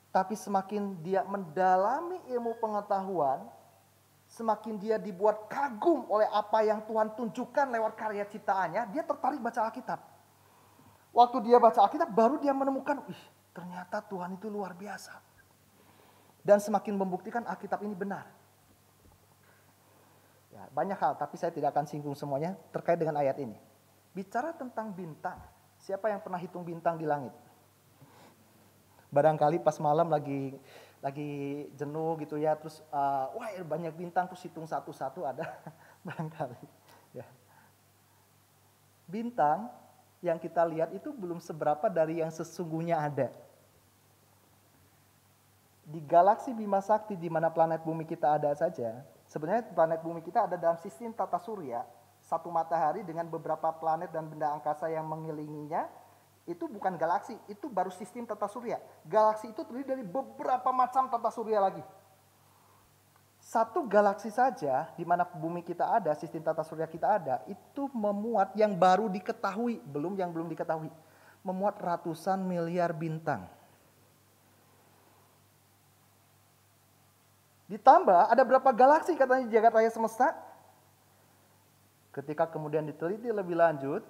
Tapi semakin dia mendalami ilmu pengetahuan, semakin dia dibuat kagum oleh apa yang Tuhan tunjukkan lewat karya ciptaannya, dia tertarik baca Alkitab. Waktu dia baca Alkitab, baru dia menemukan, ternyata Tuhan itu luar biasa. Dan semakin membuktikan Alkitab ini benar. Ya, banyak hal, tapi saya tidak akan singgung semuanya terkait dengan ayat ini. Bicara tentang bintang, siapa yang pernah hitung bintang di langit? Barangkali pas malam lagi jenuh gitu ya, terus wah banyak bintang, terus hitung satu-satu ada barangkali. Ya. Bintang yang kita lihat itu belum seberapa dari yang sesungguhnya ada. Di galaksi Bima Sakti di mana planet bumi kita ada saja, sebenarnya planet bumi kita ada dalam sistem tata surya, satu matahari dengan beberapa planet dan benda angkasa yang mengelilinginya. Itu bukan galaksi, itu baru sistem tata surya. Galaksi itu terdiri dari beberapa macam tata surya lagi. Satu galaksi saja, di mana bumi kita ada, sistem tata surya kita ada, itu memuat yang baru diketahui, yang belum diketahui. Memuat ratusan miliar bintang. Ditambah ada berapa galaksi katanya di jagat raya semesta? Ketika kemudian diteliti lebih lanjut,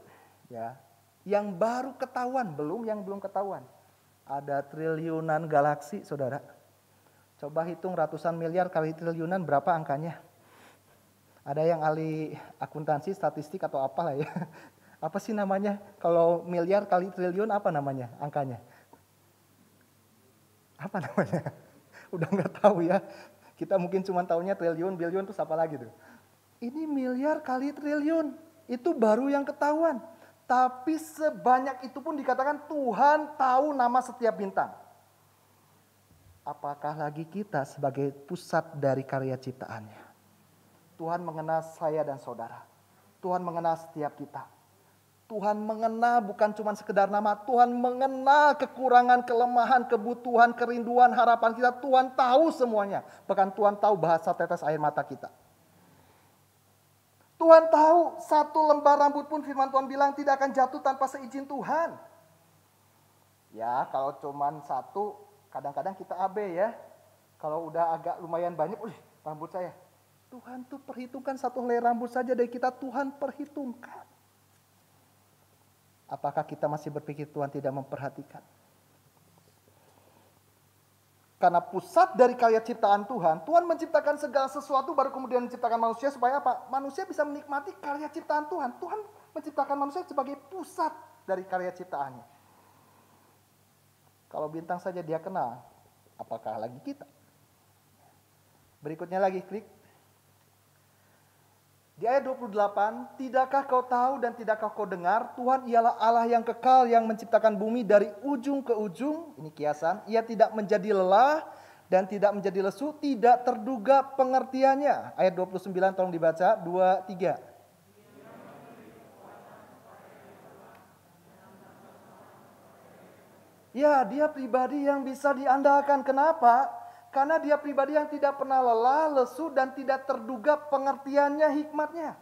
ya, yang baru ketahuan, yang belum ketahuan. Ada triliunan galaksi, saudara. Coba hitung ratusan miliar kali triliunan, berapa angkanya? Ada yang ahli akuntansi, statistik atau apalah ya. Apa sih namanya? Kalau miliar kali triliun apa namanya angkanya? Apa namanya? Udah nggak tahu ya. Kita mungkin cuma tahunya triliun, bilion, terus apa lagi tuh. Ini miliar kali triliun, itu baru yang ketahuan. Tapi sebanyak itu pun dikatakan Tuhan tahu nama setiap bintang. Apakah lagi kita sebagai pusat dari karya ciptaannya? Tuhan mengenal saya dan saudara. Tuhan mengenal setiap kita. Tuhan mengenal bukan cuma sekedar nama. Tuhan mengenal kekurangan, kelemahan, kebutuhan, kerinduan, harapan kita. Tuhan tahu semuanya. Bahkan Tuhan tahu bahasa tetes air mata kita. Tuhan tahu satu lembar rambut pun firman Tuhan bilang tidak akan jatuh tanpa seizin Tuhan. Ya kalau cuman satu kadang-kadang kita abe ya. Kalau udah agak lumayan banyak, rambut saya. Tuhan tuh perhitungkan satu helai rambut saja dari kita, Tuhan perhitungkan. Apakah kita masih berpikir Tuhan tidak memperhatikan? Karena pusat dari karya ciptaan Tuhan, Tuhan menciptakan segala sesuatu baru kemudian menciptakan manusia supaya apa? Manusia bisa menikmati karya ciptaan Tuhan. Tuhan menciptakan manusia sebagai pusat dari karya ciptaannya. Kalau bintang saja dia kenal, apakah lagi kita? Berikutnya lagi klik. Di ayat 28, tidakkah kau tahu dan tidakkah kau dengar, Tuhan ialah Allah yang kekal yang menciptakan bumi dari ujung ke ujung. Ini kiasan, ia tidak menjadi lelah dan tidak menjadi lesu, tidak terduga pengertiannya. Ayat 29 tolong dibaca, 2, 3. Ya, dia pribadi yang bisa diandalkan. Kenapa? Karena dia pribadi yang tidak pernah lelah, lesu, dan tidak terduga pengertiannya, hikmatnya.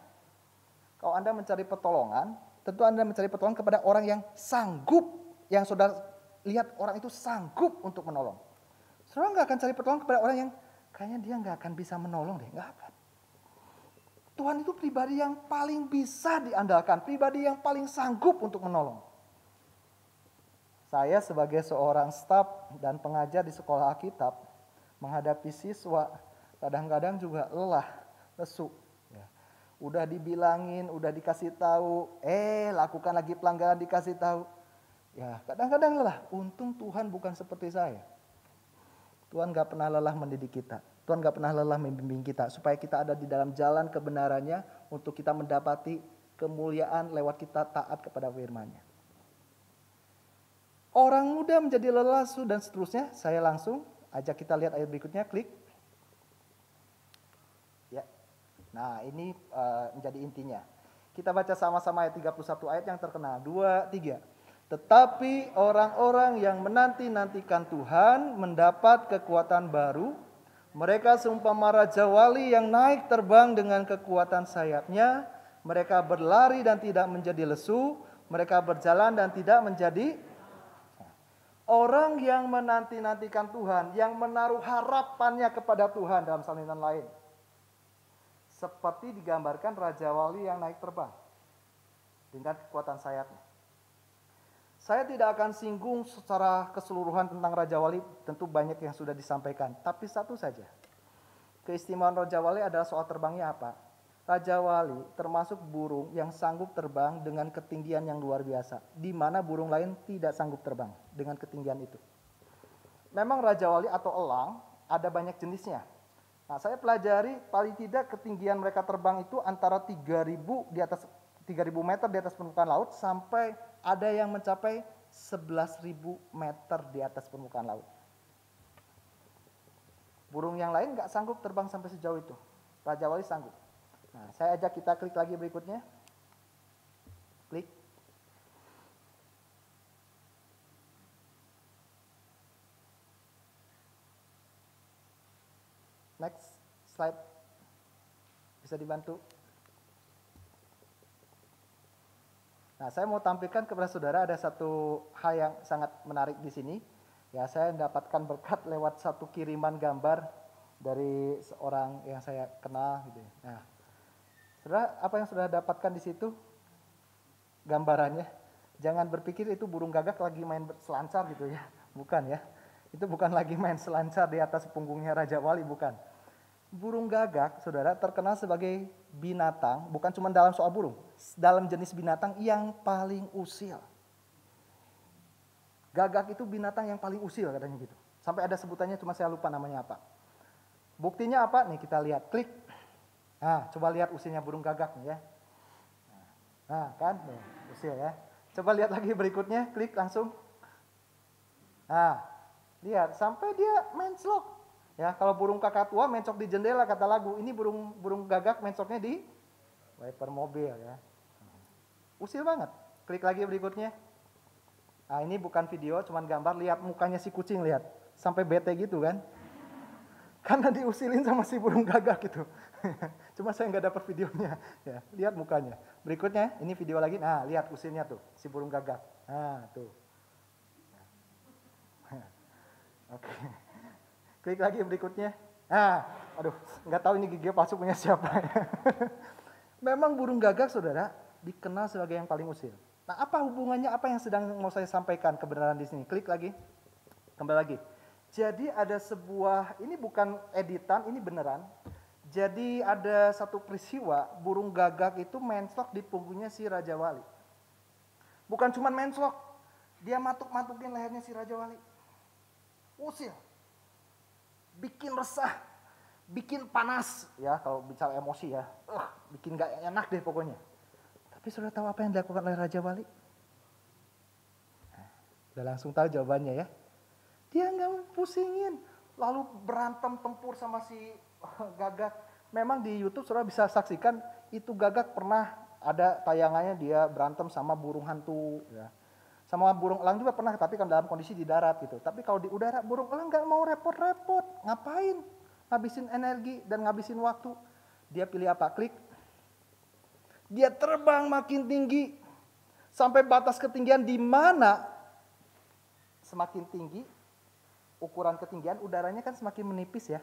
Kalau Anda mencari pertolongan, tentu Anda mencari pertolongan kepada orang yang sanggup. Yang saudara lihat orang itu sanggup untuk menolong. Saudara nggak akan cari pertolongan kepada orang yang kayaknya dia nggak akan bisa menolong deh, nggak akan. Tuhan itu pribadi yang paling bisa diandalkan, pribadi yang paling sanggup untuk menolong. Saya sebagai seorang staf dan pengajar di sekolah Alkitab, menghadapi siswa, kadang-kadang juga lelah, lesu. Ya. Udah dibilangin, udah dikasih tahu, lakukan lagi pelanggaran dikasih tahu. Ya, kadang-kadang lelah. Untung Tuhan bukan seperti saya. Tuhan gak pernah lelah mendidik kita. Tuhan gak pernah lelah membimbing kita. Supaya kita ada di dalam jalan kebenarannya. Untuk kita mendapati kemuliaan lewat kita taat kepada firman-Nya. Orang muda menjadi lesu dan seterusnya. Saya langsung ajak kita lihat ayat berikutnya. Klik. Ya. Nah ini menjadi intinya. Kita baca sama-sama ayat 31 ayat yang terkenal. 2, 3. Tetapi orang-orang yang menanti-nantikan Tuhan mendapat kekuatan baru. Mereka seumpama raja wali yang naik terbang dengan kekuatan sayapnya. Mereka berlari dan tidak menjadi lesu. Mereka berjalan dan tidak menjadi. Orang yang menanti-nantikan Tuhan, yang menaruh harapannya kepada Tuhan dalam salinan lain. Seperti digambarkan raja wali yang naik terbang dengan kekuatan sayapnya. Saya tidak akan singgung secara keseluruhan tentang Raja Wali, tentu banyak yang sudah disampaikan. Tapi satu saja, keistimewaan Raja Wali adalah soal terbangnya apa? Raja Wali termasuk burung yang sanggup terbang dengan ketinggian yang luar biasa. Di mana burung lain tidak sanggup terbang dengan ketinggian itu. Memang Raja Wali atau elang ada banyak jenisnya. Nah, saya pelajari paling tidak ketinggian mereka terbang itu antara 3.000 di atas 3.000 meter di atas permukaan laut sampai ada yang mencapai 11.000 meter di atas permukaan laut. Burung yang lain nggak sanggup terbang sampai sejauh itu. Raja Wali sanggup. Nah, saya ajak kita klik lagi berikutnya. Klik. Next slide. Bisa dibantu? Nah, saya mau tampilkan kepada saudara ada satu hal yang sangat menarik di sini. Ya, saya mendapatkan berkat lewat satu kiriman gambar dari seorang yang saya kenal gitu. Nah, saudara, apa yang saudara dapatkan di situ? Gambarannya. Jangan berpikir itu burung gagak lagi main selancar gitu ya. Bukan ya. Itu bukan lagi main selancar di atas punggungnya Raja Wali, bukan. Burung gagak, saudara, terkenal sebagai binatang, bukan cuma dalam soal burung, dalam jenis binatang yang paling usil. Gagak itu binatang yang paling usil katanya gitu. Sampai ada sebutannya, cuma saya lupa namanya apa. Buktinya apa? Nih kita lihat, klik. Nah, coba lihat usilnya burung gagak nih ya. Nah, kan, nih, usil ya. Coba lihat lagi berikutnya, klik langsung. Nah, lihat sampai dia menclok. Ya, kalau burung kakak tua mencok di jendela kata lagu, ini burung gagak mencoknya di wiper mobil ya. Usil banget. Klik lagi berikutnya. Nah, ini bukan video, cuman gambar, lihat mukanya si kucing, lihat. Sampai bete gitu kan. Karena diusilin sama si burung gagak gitu. Cuma saya nggak dapat videonya. Ya, lihat mukanya. Berikutnya, ini video lagi. Nah, lihat usilnya tuh, si burung gagak. Nah, tuh. Oke. Klik lagi berikutnya. Nah, aduh, nggak tahu ini gigi palsu punya siapa. Memang burung gagak, saudara, dikenal sebagai yang paling usil. Nah, apa hubungannya, apa yang sedang mau saya sampaikan kebenaran di sini? Klik lagi, kembali lagi. Jadi ada sebuah, ini bukan editan, ini beneran. Jadi ada satu peristiwa, burung gagak itu menslok di punggungnya si Raja Wali. Bukan cuma menslok, dia matuk-matukin lehernya si Raja Wali. Usil. Bikin resah, bikin panas, ya kalau bicara emosi ya, bikin gak enak deh pokoknya. Tapi sudah tahu apa yang dilakukan oleh Raja Wali? Nah, udah langsung tahu jawabannya ya. Dia nggak pusingin, lalu berantem tempur sama si gagak. Memang di YouTube saudara bisa saksikan itu gagak pernah ada tayangannya dia berantem sama burung hantu, ya. Sama burung elang juga pernah, tapi kan dalam kondisi di darat gitu. Tapi kalau di udara, burung elang gak mau repot-repot. Ngapain? Ngabisin energi dan ngabisin waktu. Dia pilih apa? Klik. Dia terbang makin tinggi. Sampai batas ketinggian di mana semakin tinggi, ukuran ketinggian, udaranya kan semakin menipis ya.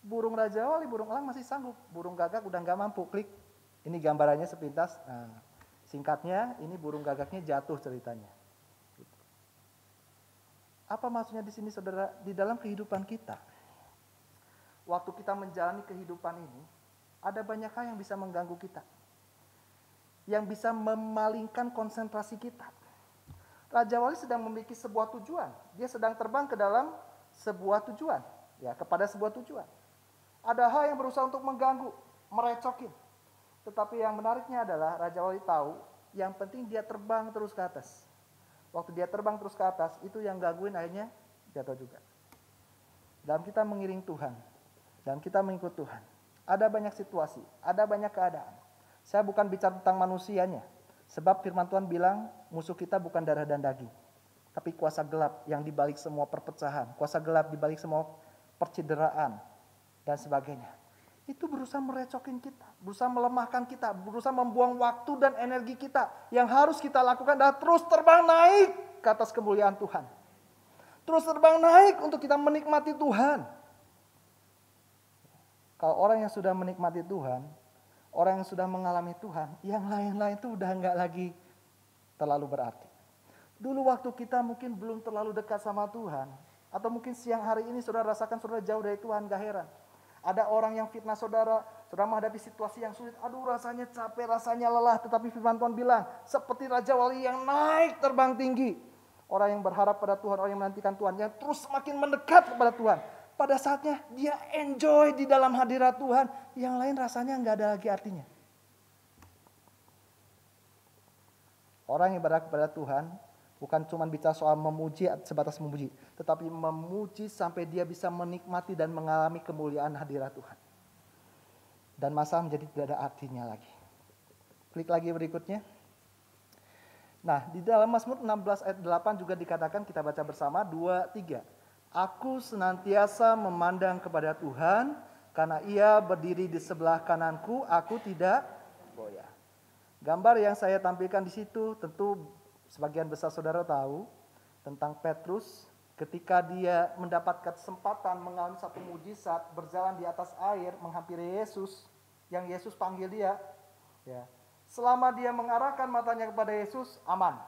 Burung Raja Wali, burung elang masih sanggup. Burung gagak udah nggak mampu. Klik. Ini gambarannya sepintas. Nah, singkatnya, ini burung gagaknya jatuh ceritanya. Apa maksudnya di sini saudara? Di dalam kehidupan kita, waktu kita menjalani kehidupan ini, ada banyak hal yang bisa mengganggu kita. Yang bisa memalingkan konsentrasi kita. Raja Wali sedang memiliki sebuah tujuan. Dia sedang terbang ke dalam sebuah tujuan. Ya, kepada sebuah tujuan. Ada hal yang berusaha untuk mengganggu, merecokin. Tetapi yang menariknya adalah Raja Wali tahu, yang penting dia terbang terus ke atas. Waktu dia terbang terus ke atas, itu yang gangguin akhirnya jatuh juga. Dalam kita mengiring Tuhan, dalam kita mengikut Tuhan, ada banyak situasi, ada banyak keadaan. Saya bukan bicara tentang manusianya, sebab firman Tuhan bilang musuh kita bukan darah dan daging, tapi kuasa gelap yang dibalik semua perpecahan, kuasa gelap dibalik semua percideraan, dan sebagainya. Itu berusaha merecokin kita, berusaha melemahkan kita, berusaha membuang waktu dan energi kita. Yang harus kita lakukan adalah terus terbang naik ke atas kemuliaan Tuhan. Terus terbang naik untuk kita menikmati Tuhan. Kalau orang yang sudah menikmati Tuhan, orang yang sudah mengalami Tuhan, yang lain-lain itu udah nggak lagi terlalu berarti. Dulu waktu kita mungkin belum terlalu dekat sama Tuhan, atau mungkin siang hari ini saudara rasakan saudara jauh dari Tuhan, gak heran. Ada orang yang fitnah saudara menghadapi situasi yang sulit, aduh rasanya capek, rasanya lelah, tetapi firman Tuhan bilang, seperti Raja Wali yang naik terbang tinggi. Orang yang berharap pada Tuhan, orang yang menantikan Tuhan, yang terus semakin mendekat kepada Tuhan. Pada saatnya dia enjoy di dalam hadirat Tuhan, yang lain rasanya gak ada lagi artinya. Orang yang berharap kepada Tuhan, bukan cuma bicara soal memuji sebatas memuji, tetapi memuji sampai dia bisa menikmati dan mengalami kemuliaan hadirat Tuhan. Dan masalah menjadi tidak ada artinya lagi. Klik lagi berikutnya. Nah, di dalam Mazmur 16 ayat 8 juga dikatakan, kita baca bersama, 2, 3. Aku senantiasa memandang kepada Tuhan, karena ia berdiri di sebelah kananku, aku tidak goyah. Gambar yang saya tampilkan di situ tentu sebagian besar saudara tahu tentang Petrus ketika dia mendapat kesempatan mengalami satu mujizat, berjalan di atas air menghampiri Yesus, yang Yesus panggil dia. Ya. Selama dia mengarahkan matanya kepada Yesus, aman.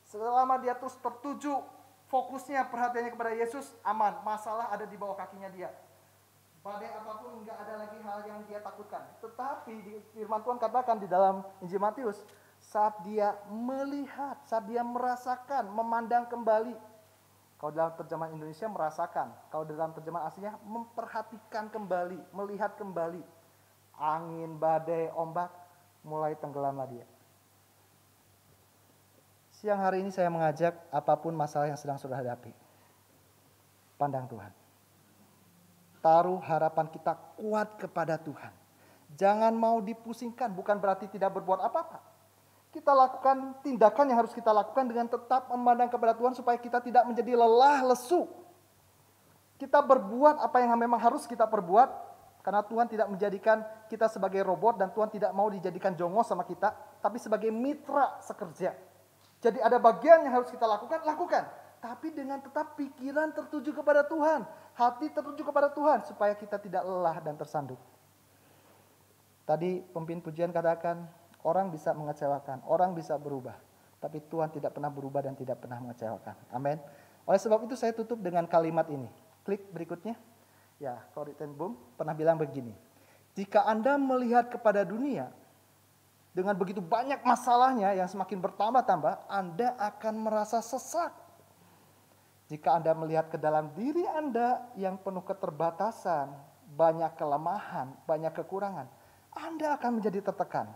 Selama dia terus tertuju, fokusnya perhatiannya kepada Yesus, aman. Masalah ada di bawah kakinya dia. Badai apapun nggak ada lagi hal yang dia takutkan. Tetapi di firman Tuhan katakan di dalam Injil Matius, saat dia melihat, saat dia merasakan, memandang kembali. Kalau dalam terjemahan Indonesia merasakan, kalau dalam terjemahan aslinya memperhatikan kembali, melihat kembali. Angin, badai, ombak, mulai tenggelamlah dia. Siang hari ini saya mengajak apapun masalah yang sedang saudara hadapi, pandang Tuhan. Taruh harapan kita kuat kepada Tuhan. Jangan mau dipusingkan, bukan berarti tidak berbuat apa-apa. Kita lakukan tindakan yang harus kita lakukan dengan tetap memandang kepada Tuhan supaya kita tidak menjadi lelah, lesu. Kita berbuat apa yang memang harus kita perbuat, karena Tuhan tidak menjadikan kita sebagai robot dan Tuhan tidak mau dijadikan jongos sama kita, tapi sebagai mitra sekerja. Jadi ada bagian yang harus kita lakukan, lakukan. Tapi dengan tetap pikiran tertuju kepada Tuhan, hati tertuju kepada Tuhan, supaya kita tidak lelah dan tersandung. Tadi pemimpin pujian katakan, orang bisa mengecewakan, orang bisa berubah. Tapi Tuhan tidak pernah berubah dan tidak pernah mengecewakan. Amin. Oleh sebab itu saya tutup dengan kalimat ini. Klik berikutnya. Ya, Corrie ten Boom pernah bilang begini. Jika Anda melihat kepada dunia, dengan begitu banyak masalahnya yang semakin bertambah-tambah, Anda akan merasa sesak. Jika Anda melihat ke dalam diri Anda yang penuh keterbatasan, banyak kelemahan, banyak kekurangan, Anda akan menjadi tertekan.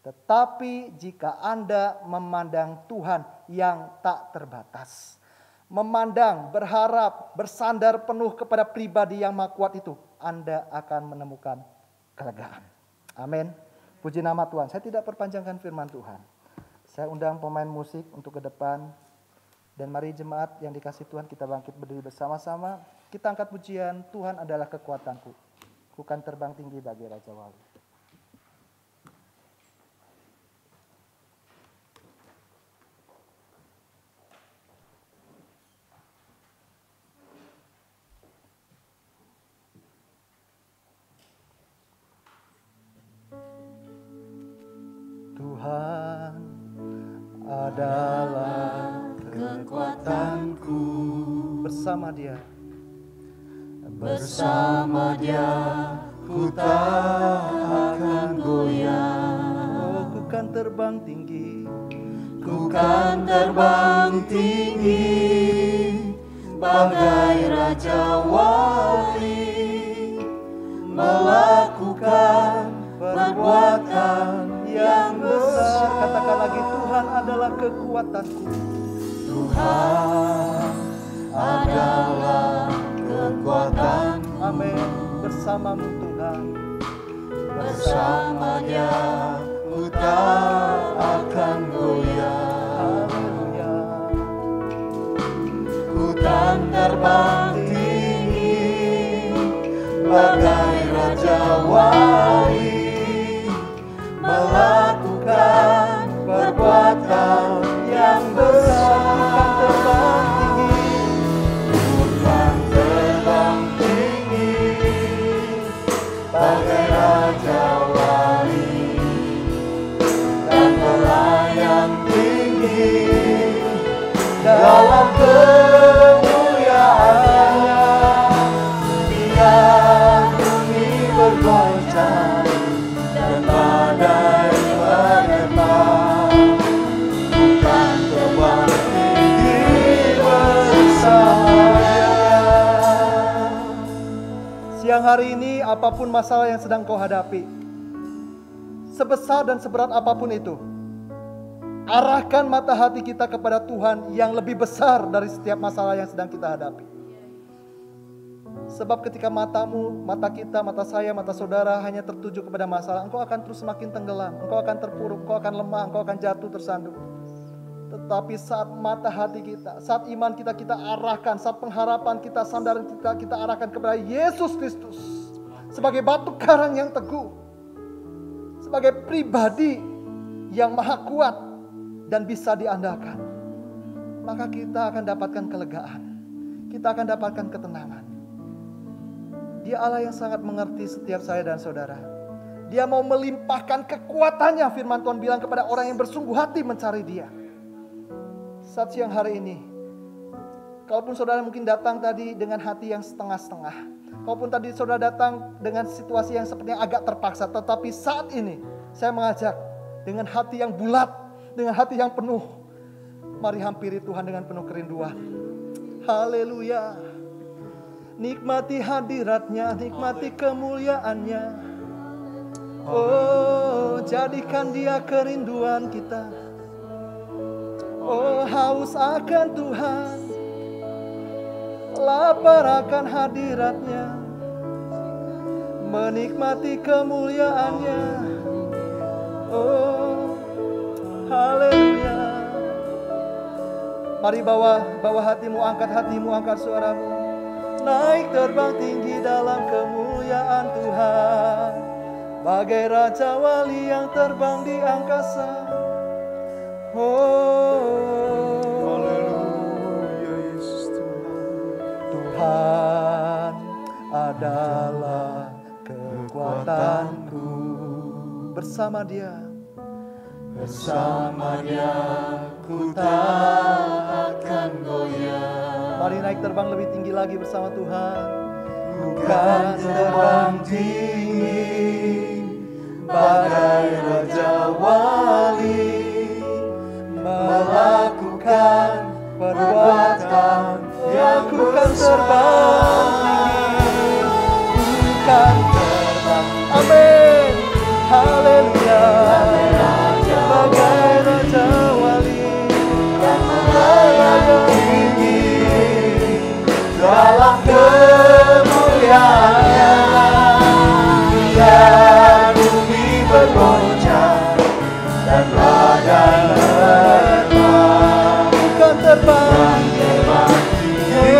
Tetapi jika Anda memandang Tuhan yang tak terbatas, memandang, berharap, bersandar penuh kepada pribadi yang maha kuat itu, Anda akan menemukan kelegaan. Amin. Puji nama Tuhan. Saya tidak perpanjangkan firman Tuhan. Saya undang pemain musik untuk ke depan. Dan mari jemaat yang dikasih Tuhan, kita bangkit berdiri bersama-sama. Kita angkat pujian, Tuhan adalah kekuatanku. Bukan terbang tinggi bagi Raja Wali. kekuatanku. Bersama Dia, bersama Dia ku tak akan goyah. oh ku kan terbang tinggi, Ku kan terbang tinggi bagai Raja Wali, melakukan perbuatan yang besar. Katakan lagi, Tuhan adalah kekuatanku. Tuhan adalah kekuatan. Amin. Bersamamu Tuhan, Bersama Dia ku tak akan goyah. haleluya. Ku kan terbang tinggi bagai Raja Wali, melakukan perbuatan yang besar. Ku kan terbang tinggi bagai Raja Wali, dan melayang tinggi dalam kemuliaannya. Biar bumi bergoncang dan badai menerpa, bukan terbang tinggi bersamanya. Siang hari ini apapun masalah yang sedang kau hadapi, sebesar dan seberat apapun itu, arahkan mata hati kita kepada Tuhan yang lebih besar dari setiap masalah yang sedang kita hadapi. Sebab ketika matamu, mata kita, mata saya, mata saudara hanya tertuju kepada masalah, engkau akan terus semakin tenggelam, engkau akan terpuruk, engkau akan lemah, engkau akan jatuh tersandung. Tetapi saat mata hati kita, saat iman kita arahkan, saat pengharapan kita, sandaran kita arahkan kepada Yesus Kristus sebagai batu karang yang teguh, sebagai pribadi yang maha kuat dan bisa diandalkan, maka kita akan dapatkan kelegaan, kita akan dapatkan ketenangan. Dia Allah yang sangat mengerti setiap saya dan saudara. Dia mau melimpahkan kekuatannya, firman Tuhan bilang, kepada orang yang bersungguh hati mencari Dia. Saat siang hari ini, kalaupun saudara mungkin datang tadi dengan hati yang setengah-setengah, kalaupun tadi saudara datang dengan situasi yang sepertinya agak terpaksa, tetapi saat ini saya mengajak dengan hati yang bulat, dengan hati yang penuh, mari hampiri Tuhan dengan penuh kerinduan. Haleluya. Nikmati hadiratnya, nikmati kemuliaannya. Oh, jadikan Dia kerinduan kita. Oh, haus akan Tuhan, lapar akan hadiratnya, menikmati kemuliaannya. Oh, haleluya. Mari bawa hatimu, angkat hatimu, angkat suaramu. Naik terbang tinggi dalam kemuliaan Tuhan, bagai Raja Wali yang terbang di angkasa. Oh, Haleluya, Yesus Tuhan. Tuhan adalah kekuatanku. Bersama Dia, Bersama Dia ku tak akan goyah. mari naik terbang lebih tinggi lagi bersama Tuhan. Bukan terbang tinggi bagai Raja Wali, melakukan perbuatan yang Bukan terbang tinggi, bukan terbang. Amin. Haleluya. Bagai Raja Wali yang melayang tinggi dalam kemuliaannya. Biar bumi bergoncang dan badai menerpa, bukan terbang tinggi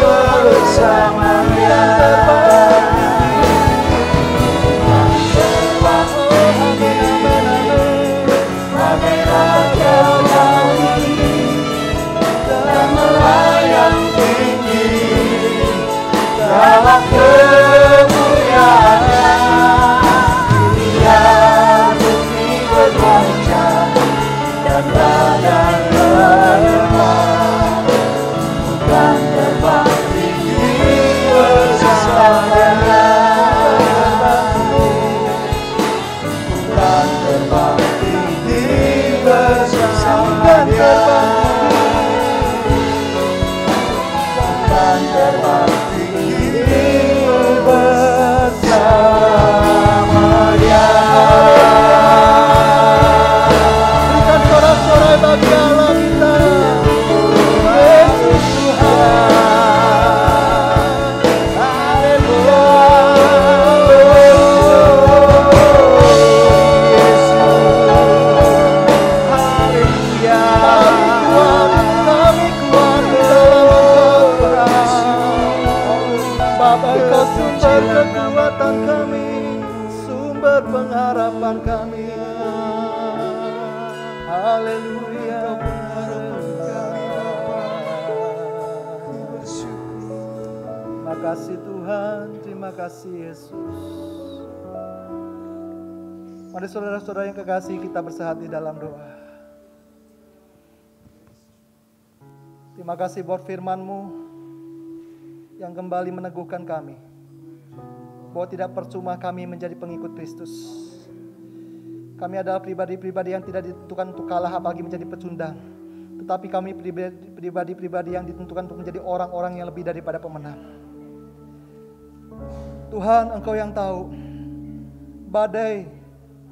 bersama Tuhan terbang tinggi bersama Dia. Berikan sorak-sorai bagi Allah kita. Yesus Tuhan. Haleluya. Yesus. Haleluya. Kami kuat di dalam Engkau. Bapa, Engkau sumber kekuatan kami, sumber pengharapan kami. Haleluya. Terima kasih Tuhan, terima kasih Yesus. Mari saudara-saudara yang kekasih, kita bersehat di dalam doa. Terima kasih buat firman-Mu yang kembali meneguhkan kami bahwa tidak percuma kami menjadi pengikut Kristus. Kami adalah pribadi-pribadi yang tidak ditentukan untuk kalah apalagi menjadi pecundang. Tetapi kami pribadi-pribadi yang ditentukan untuk menjadi orang-orang yang lebih daripada pemenang. Tuhan, Engkau yang tahu badai,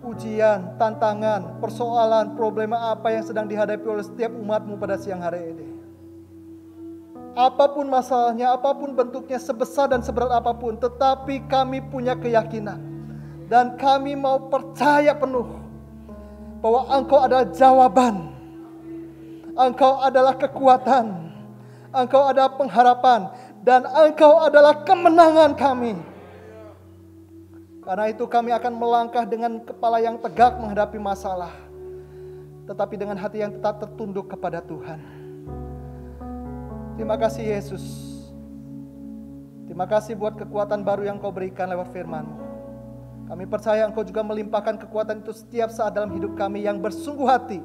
ujian, tantangan, persoalan, problema apa yang sedang dihadapi oleh setiap umat-Mu pada siang hari ini. Apapun masalahnya, apapun bentuknya, sebesar dan seberat apapun, tetapi kami punya keyakinan dan kami mau percaya penuh bahwa Engkau adalah jawaban, Engkau adalah kekuatan, Engkau adalah pengharapan, dan Engkau adalah kemenangan kami. Karena itu kami akan melangkah dengan kepala yang tegak menghadapi masalah, tetapi dengan hati yang tetap tertunduk kepada Tuhan. Terima kasih Yesus. Terima kasih buat kekuatan baru yang Kau berikan lewat firman-Mu. Kami percaya Engkau juga melimpahkan kekuatan itu setiap saat dalam hidup kami yang bersungguh hati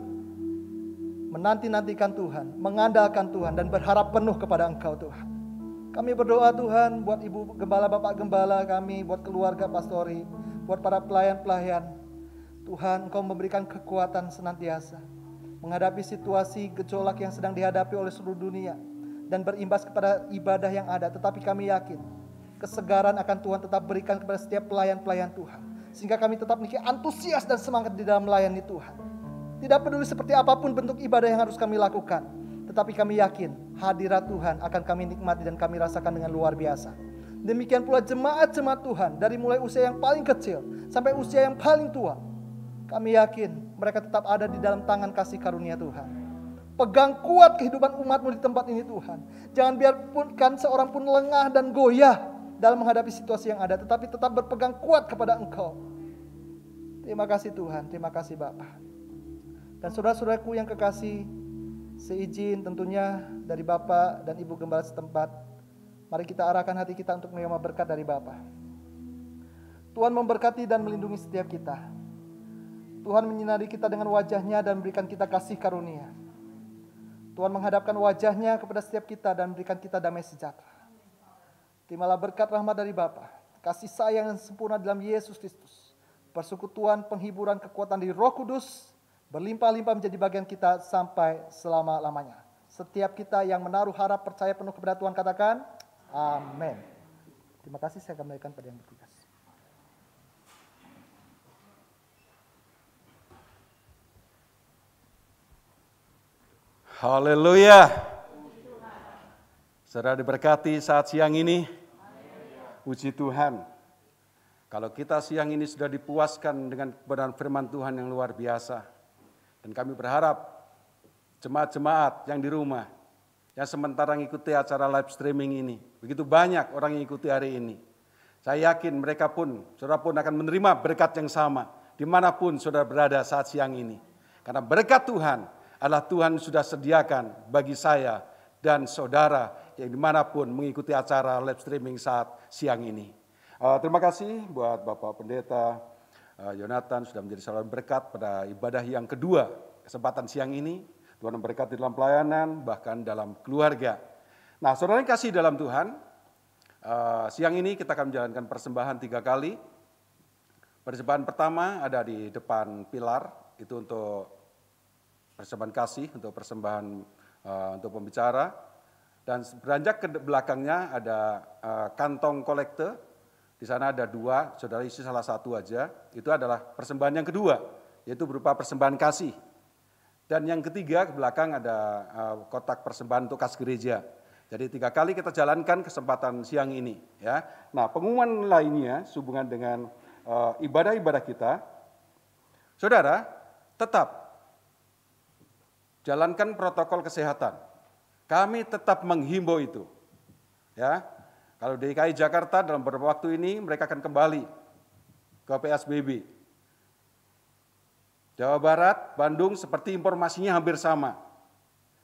menanti-nantikan Tuhan, mengandalkan Tuhan, dan berharap penuh kepada Engkau Tuhan. Kami berdoa Tuhan buat Ibu Gembala, Bapak Gembala kami, buat keluarga pastori, buat para pelayan-pelayan. Tuhan, Engkau memberikan kekuatan senantiasa menghadapi situasi gejolak yang sedang dihadapi oleh seluruh dunia dan berimbas kepada ibadah yang ada. Tetapi kami yakin kesegaran akan Tuhan tetap berikan kepada setiap pelayan-pelayan Tuhan, sehingga kami tetap memiliki antusias dan semangat di dalam melayani Tuhan. Tidak peduli seperti apapun bentuk ibadah yang harus kami lakukan, tetapi kami yakin hadirat Tuhan akan kami nikmati dan kami rasakan dengan luar biasa. Demikian pula jemaat-jemaat Tuhan dari mulai usia yang paling kecil sampai usia yang paling tua. Kami yakin mereka tetap ada di dalam tangan kasih karunia Tuhan. Pegang kuat kehidupan umat-Mu di tempat ini Tuhan. Jangan biarkan seorang pun lengah dan goyah dalam menghadapi situasi yang ada, tetapi tetap berpegang kuat kepada Engkau. Terima kasih Tuhan, terima kasih Bapa. Dan saudara-saudaraku yang kekasih, seizin tentunya dari Bapak dan Ibu Gembala setempat, mari kita arahkan hati kita untuk menerima berkat dari Bapa. Tuhan memberkati dan melindungi setiap kita. Tuhan menyinari kita dengan wajah-Nya dan memberikan kita kasih karunia. Tuhan menghadapkan wajah-Nya kepada setiap kita dan memberikan kita damai sejahtera. Terimalah berkat rahmat dari Bapa, kasih sayang yang sempurna dalam Yesus Kristus, persekutuan, penghiburan, kekuatan dari Roh Kudus, berlimpah-limpah menjadi bagian kita sampai selama-lamanya. Setiap kita yang menaruh harap percaya penuh kepada Tuhan katakan, amin. Terima kasih, saya akan menaikkan pada yang bertugas. Haleluya. Saudara diberkati saat siang ini. Puji Tuhan. Kalau kita siang ini sudah dipuaskan dengan kebenaran firman Tuhan yang luar biasa. Dan kami berharap jemaat-jemaat yang di rumah, yang sementara mengikuti acara live streaming ini, begitu banyak orang yang ikuti hari ini. Saya yakin mereka pun, saudara pun akan menerima berkat yang sama, dimanapun saudara berada saat siang ini. Karena berkat Tuhan adalah Tuhan sudah sediakan bagi saya dan saudara yang dimanapun mengikuti acara live streaming saat siang ini. Terima kasih buat Bapak Pendeta Yonatan sudah menjadi saluran berkat pada ibadah yang kedua kesempatan siang ini. Tuhan memberkati dalam pelayanan, bahkan dalam keluarga. Nah, saudara yang kasih dalam Tuhan, siang ini kita akan menjalankan persembahan 3 kali. Persembahan pertama ada di depan pilar, itu untuk persembahan kasih, untuk persembahan untuk pembicara. Dan beranjak ke belakangnya ada kantong kolekte. Di sana ada 2, saudara isi salah satu aja. Itu adalah persembahan yang kedua, yaitu berupa persembahan kasih. Dan yang ketiga ke belakang ada kotak persembahan untuk kas gereja. Jadi 3 kali kita jalankan kesempatan siang ini. Ya. Nah, pengumuman lainnya sehubungan dengan ibadah-ibadah kita, saudara tetap jalankan protokol kesehatan. Kami tetap menghimbau itu. Ya, kalau DKI Jakarta dalam beberapa waktu ini mereka akan kembali ke PSBB. Jawa Barat, Bandung seperti informasinya hampir sama.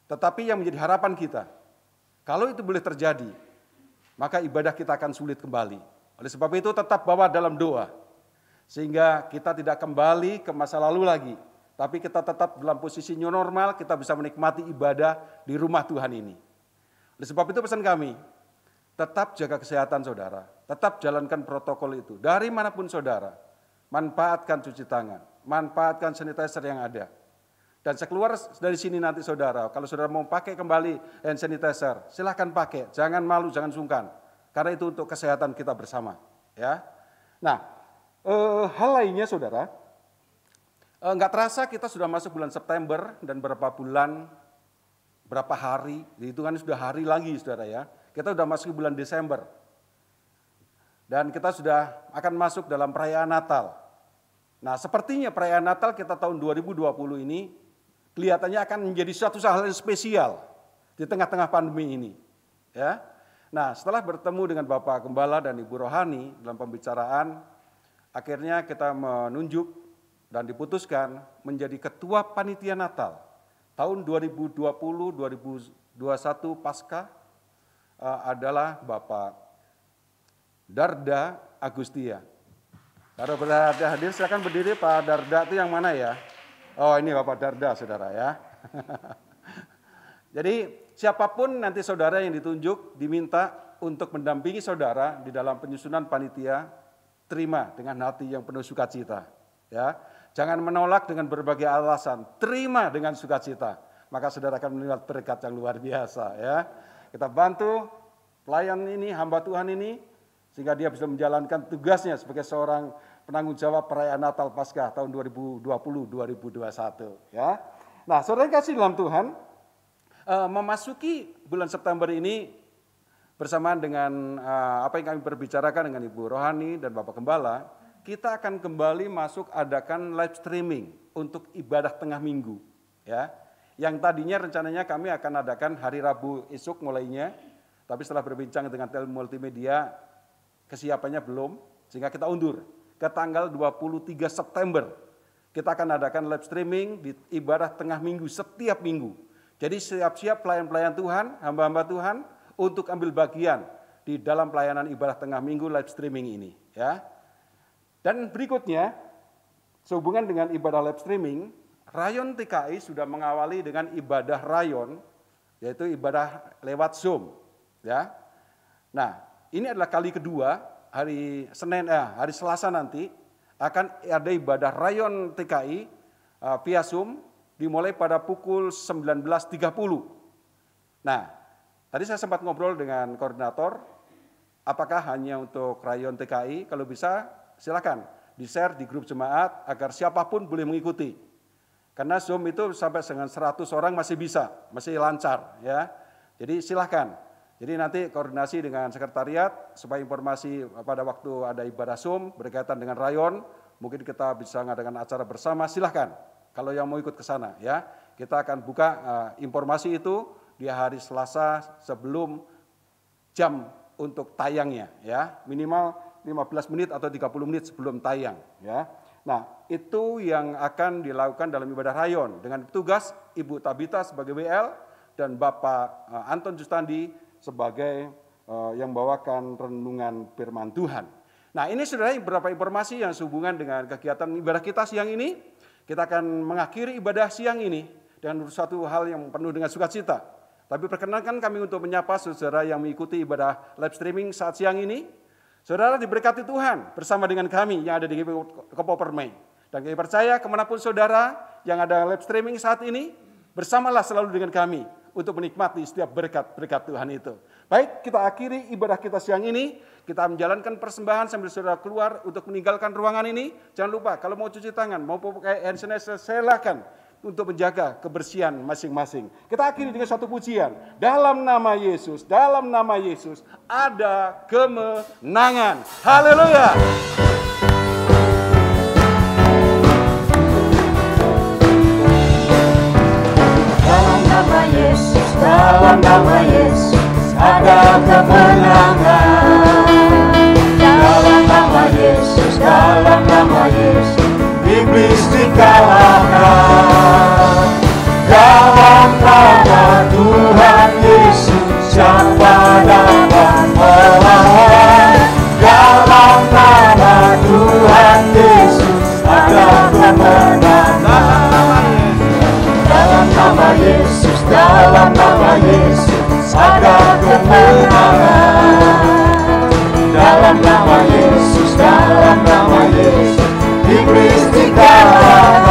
Tetapi yang menjadi harapan kita, kalau itu boleh terjadi, maka ibadah kita akan sulit kembali. Oleh sebab itu tetap bawa dalam doa. Sehingga kita tidak kembali ke masa lalu lagi. Tapi kita tetap dalam posisi new normal, kita bisa menikmati ibadah di rumah Tuhan ini. Oleh sebab itu pesan kami, tetap jaga kesehatan saudara, tetap jalankan protokol itu. Dari manapun saudara, manfaatkan cuci tangan, manfaatkan sanitizer yang ada. Dan sekeluar dari sini nanti saudara, kalau saudara mau pakai kembali hand sanitizer, silahkan pakai, jangan malu, jangan sungkan. Karena itu untuk kesehatan kita bersama. Ya. Nah, hal lainnya saudara, nggak terasa kita sudah masuk bulan September dan berapa hari, hitungannya sudah hari lagi saudara ya. Kita sudah masuk bulan Desember. Dan kita sudah akan masuk dalam perayaan Natal. Nah sepertinya perayaan Natal kita tahun 2020 ini kelihatannya akan menjadi suatu hal yang spesial di tengah-tengah pandemi ini. Ya. Nah setelah bertemu dengan Bapak Gembala dan Ibu Rohani dalam pembicaraan, akhirnya kita menunjuk dan diputuskan menjadi ketua panitia Natal tahun 2020-2021 pasca adalah Bapak Darda Agustia. Kalau berada hadir silakan berdiri. Pak Darda itu yang mana ya? Oh ini Bapak Darda saudara ya. Jadi siapapun nanti saudara yang ditunjuk diminta untuk mendampingi saudara di dalam penyusunan panitia, terima dengan hati yang penuh sukacita. Ya. Jangan menolak dengan berbagai alasan, terima dengan sukacita. Maka saudara akan melihat berkat yang luar biasa ya. Kita bantu pelayan ini, hamba Tuhan ini, sehingga dia bisa menjalankan tugasnya sebagai seorang penanggung jawab perayaan Natal Paskah tahun 2020-2021 ya. Nah, saudara kasih dalam Tuhan, memasuki bulan September ini bersamaan dengan apa yang kami perbicarakan dengan Ibu Rohani dan Bapak Gembala, kita akan kembali masuk adakan live streaming untuk ibadah tengah minggu ya. Yang tadinya rencananya kami akan adakan hari Rabu esok mulainya, tapi setelah berbincang dengan Tel Multimedia kesiapannya belum, sehingga kita undur ke tanggal 23 September. Kita akan adakan live streaming di ibadah tengah minggu setiap minggu. Jadi siap-siap pelayan-pelayan Tuhan, hamba-hamba Tuhan untuk ambil bagian di dalam pelayanan ibadah tengah minggu live streaming ini ya. Dan berikutnya, sehubungan dengan ibadah live streaming, Rayon TKI sudah mengawali dengan ibadah Rayon, yaitu ibadah lewat Zoom. Ya. Nah, ini adalah kali kedua, hari Selasa nanti, akan ada ibadah Rayon TKI via Zoom, dimulai pada pukul 19.30. Nah, tadi saya sempat ngobrol dengan koordinator, apakah hanya untuk Rayon TKI, kalau bisa silakan di-share di grup jemaat agar siapapun boleh mengikuti. Karena Zoom itu sampai dengan 100 orang masih bisa, masih lancar ya. Jadi silakan. Jadi nanti koordinasi dengan sekretariat supaya informasi pada waktu ada ibadah Zoom berkaitan dengan Rayon, mungkin kita bisa mengadakan acara bersama, silakan. Kalau yang mau ikut ke sana ya. Kita akan buka informasi itu di hari Selasa sebelum jam untuk tayangnya ya. Minimal 15 menit atau 30 menit sebelum tayang ya. Nah, itu yang akan dilakukan dalam ibadah Rayon dengan tugas Ibu Tabita sebagai WL dan Bapak Anton Justandi sebagai yang bawakan renungan firman Tuhan. Nah, ini saudara beberapa informasi yang sehubungan dengan kegiatan ibadah kita siang ini. Kita akan mengakhiri ibadah siang ini dengan suatu hal yang penuh dengan sukacita. Tapi perkenankan kami untuk menyapa saudara yang mengikuti ibadah live streaming saat siang ini. Saudara diberkati Tuhan bersama dengan kami yang ada di Kopo Permai. Dan kami percaya kemanapun saudara yang ada live streaming saat ini, bersamalah selalu dengan kami untuk menikmati setiap berkat-berkat Tuhan itu. Baik, kita akhiri ibadah kita siang ini. Kita menjalankan persembahan sambil saudara keluar untuk meninggalkan ruangan ini. Jangan lupa, kalau mau cuci tangan, mau pakai hand sanitizer, silakan untuk menjaga kebersihan masing-masing. Kita akhiri dengan satu pujian. Dalam nama Yesus ada kemenangan. Haleluya. Dalam nama Yesus ada kemenangan. Dalam nama Yesus iblis dikalahkan. Dalam nama Tuhan Yesus siapa dapat melawan? Dalam nama Tuhan Yesus ada kemenangan. Dalam nama Yesus ada kemenangan. Dalam nama Yesus iblis dikalahkan.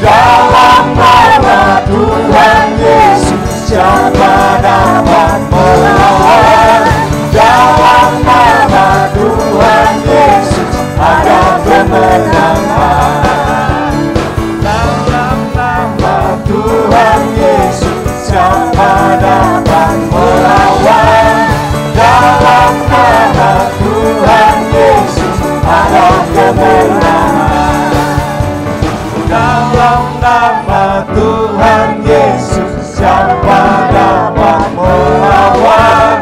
Dalam nama Tuhan Yesus siapa dapat melawan? Dalam nama Tuhan Yesus ada kemenangan. Dalam nama Tuhan Yesus siapa dapat melawan? Dalam nama Tuhan Yesus ada kemenangan. Dalam nama Tuhan Yesus siapa dapat melawan?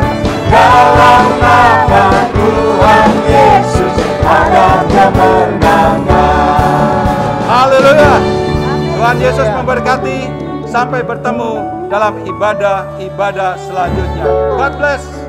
Dalam nama Tuhan Yesus ada kemenangan. Haleluya. Tuhan Yesus memberkati. Sampai bertemu dalam ibadah-ibadah selanjutnya. God bless.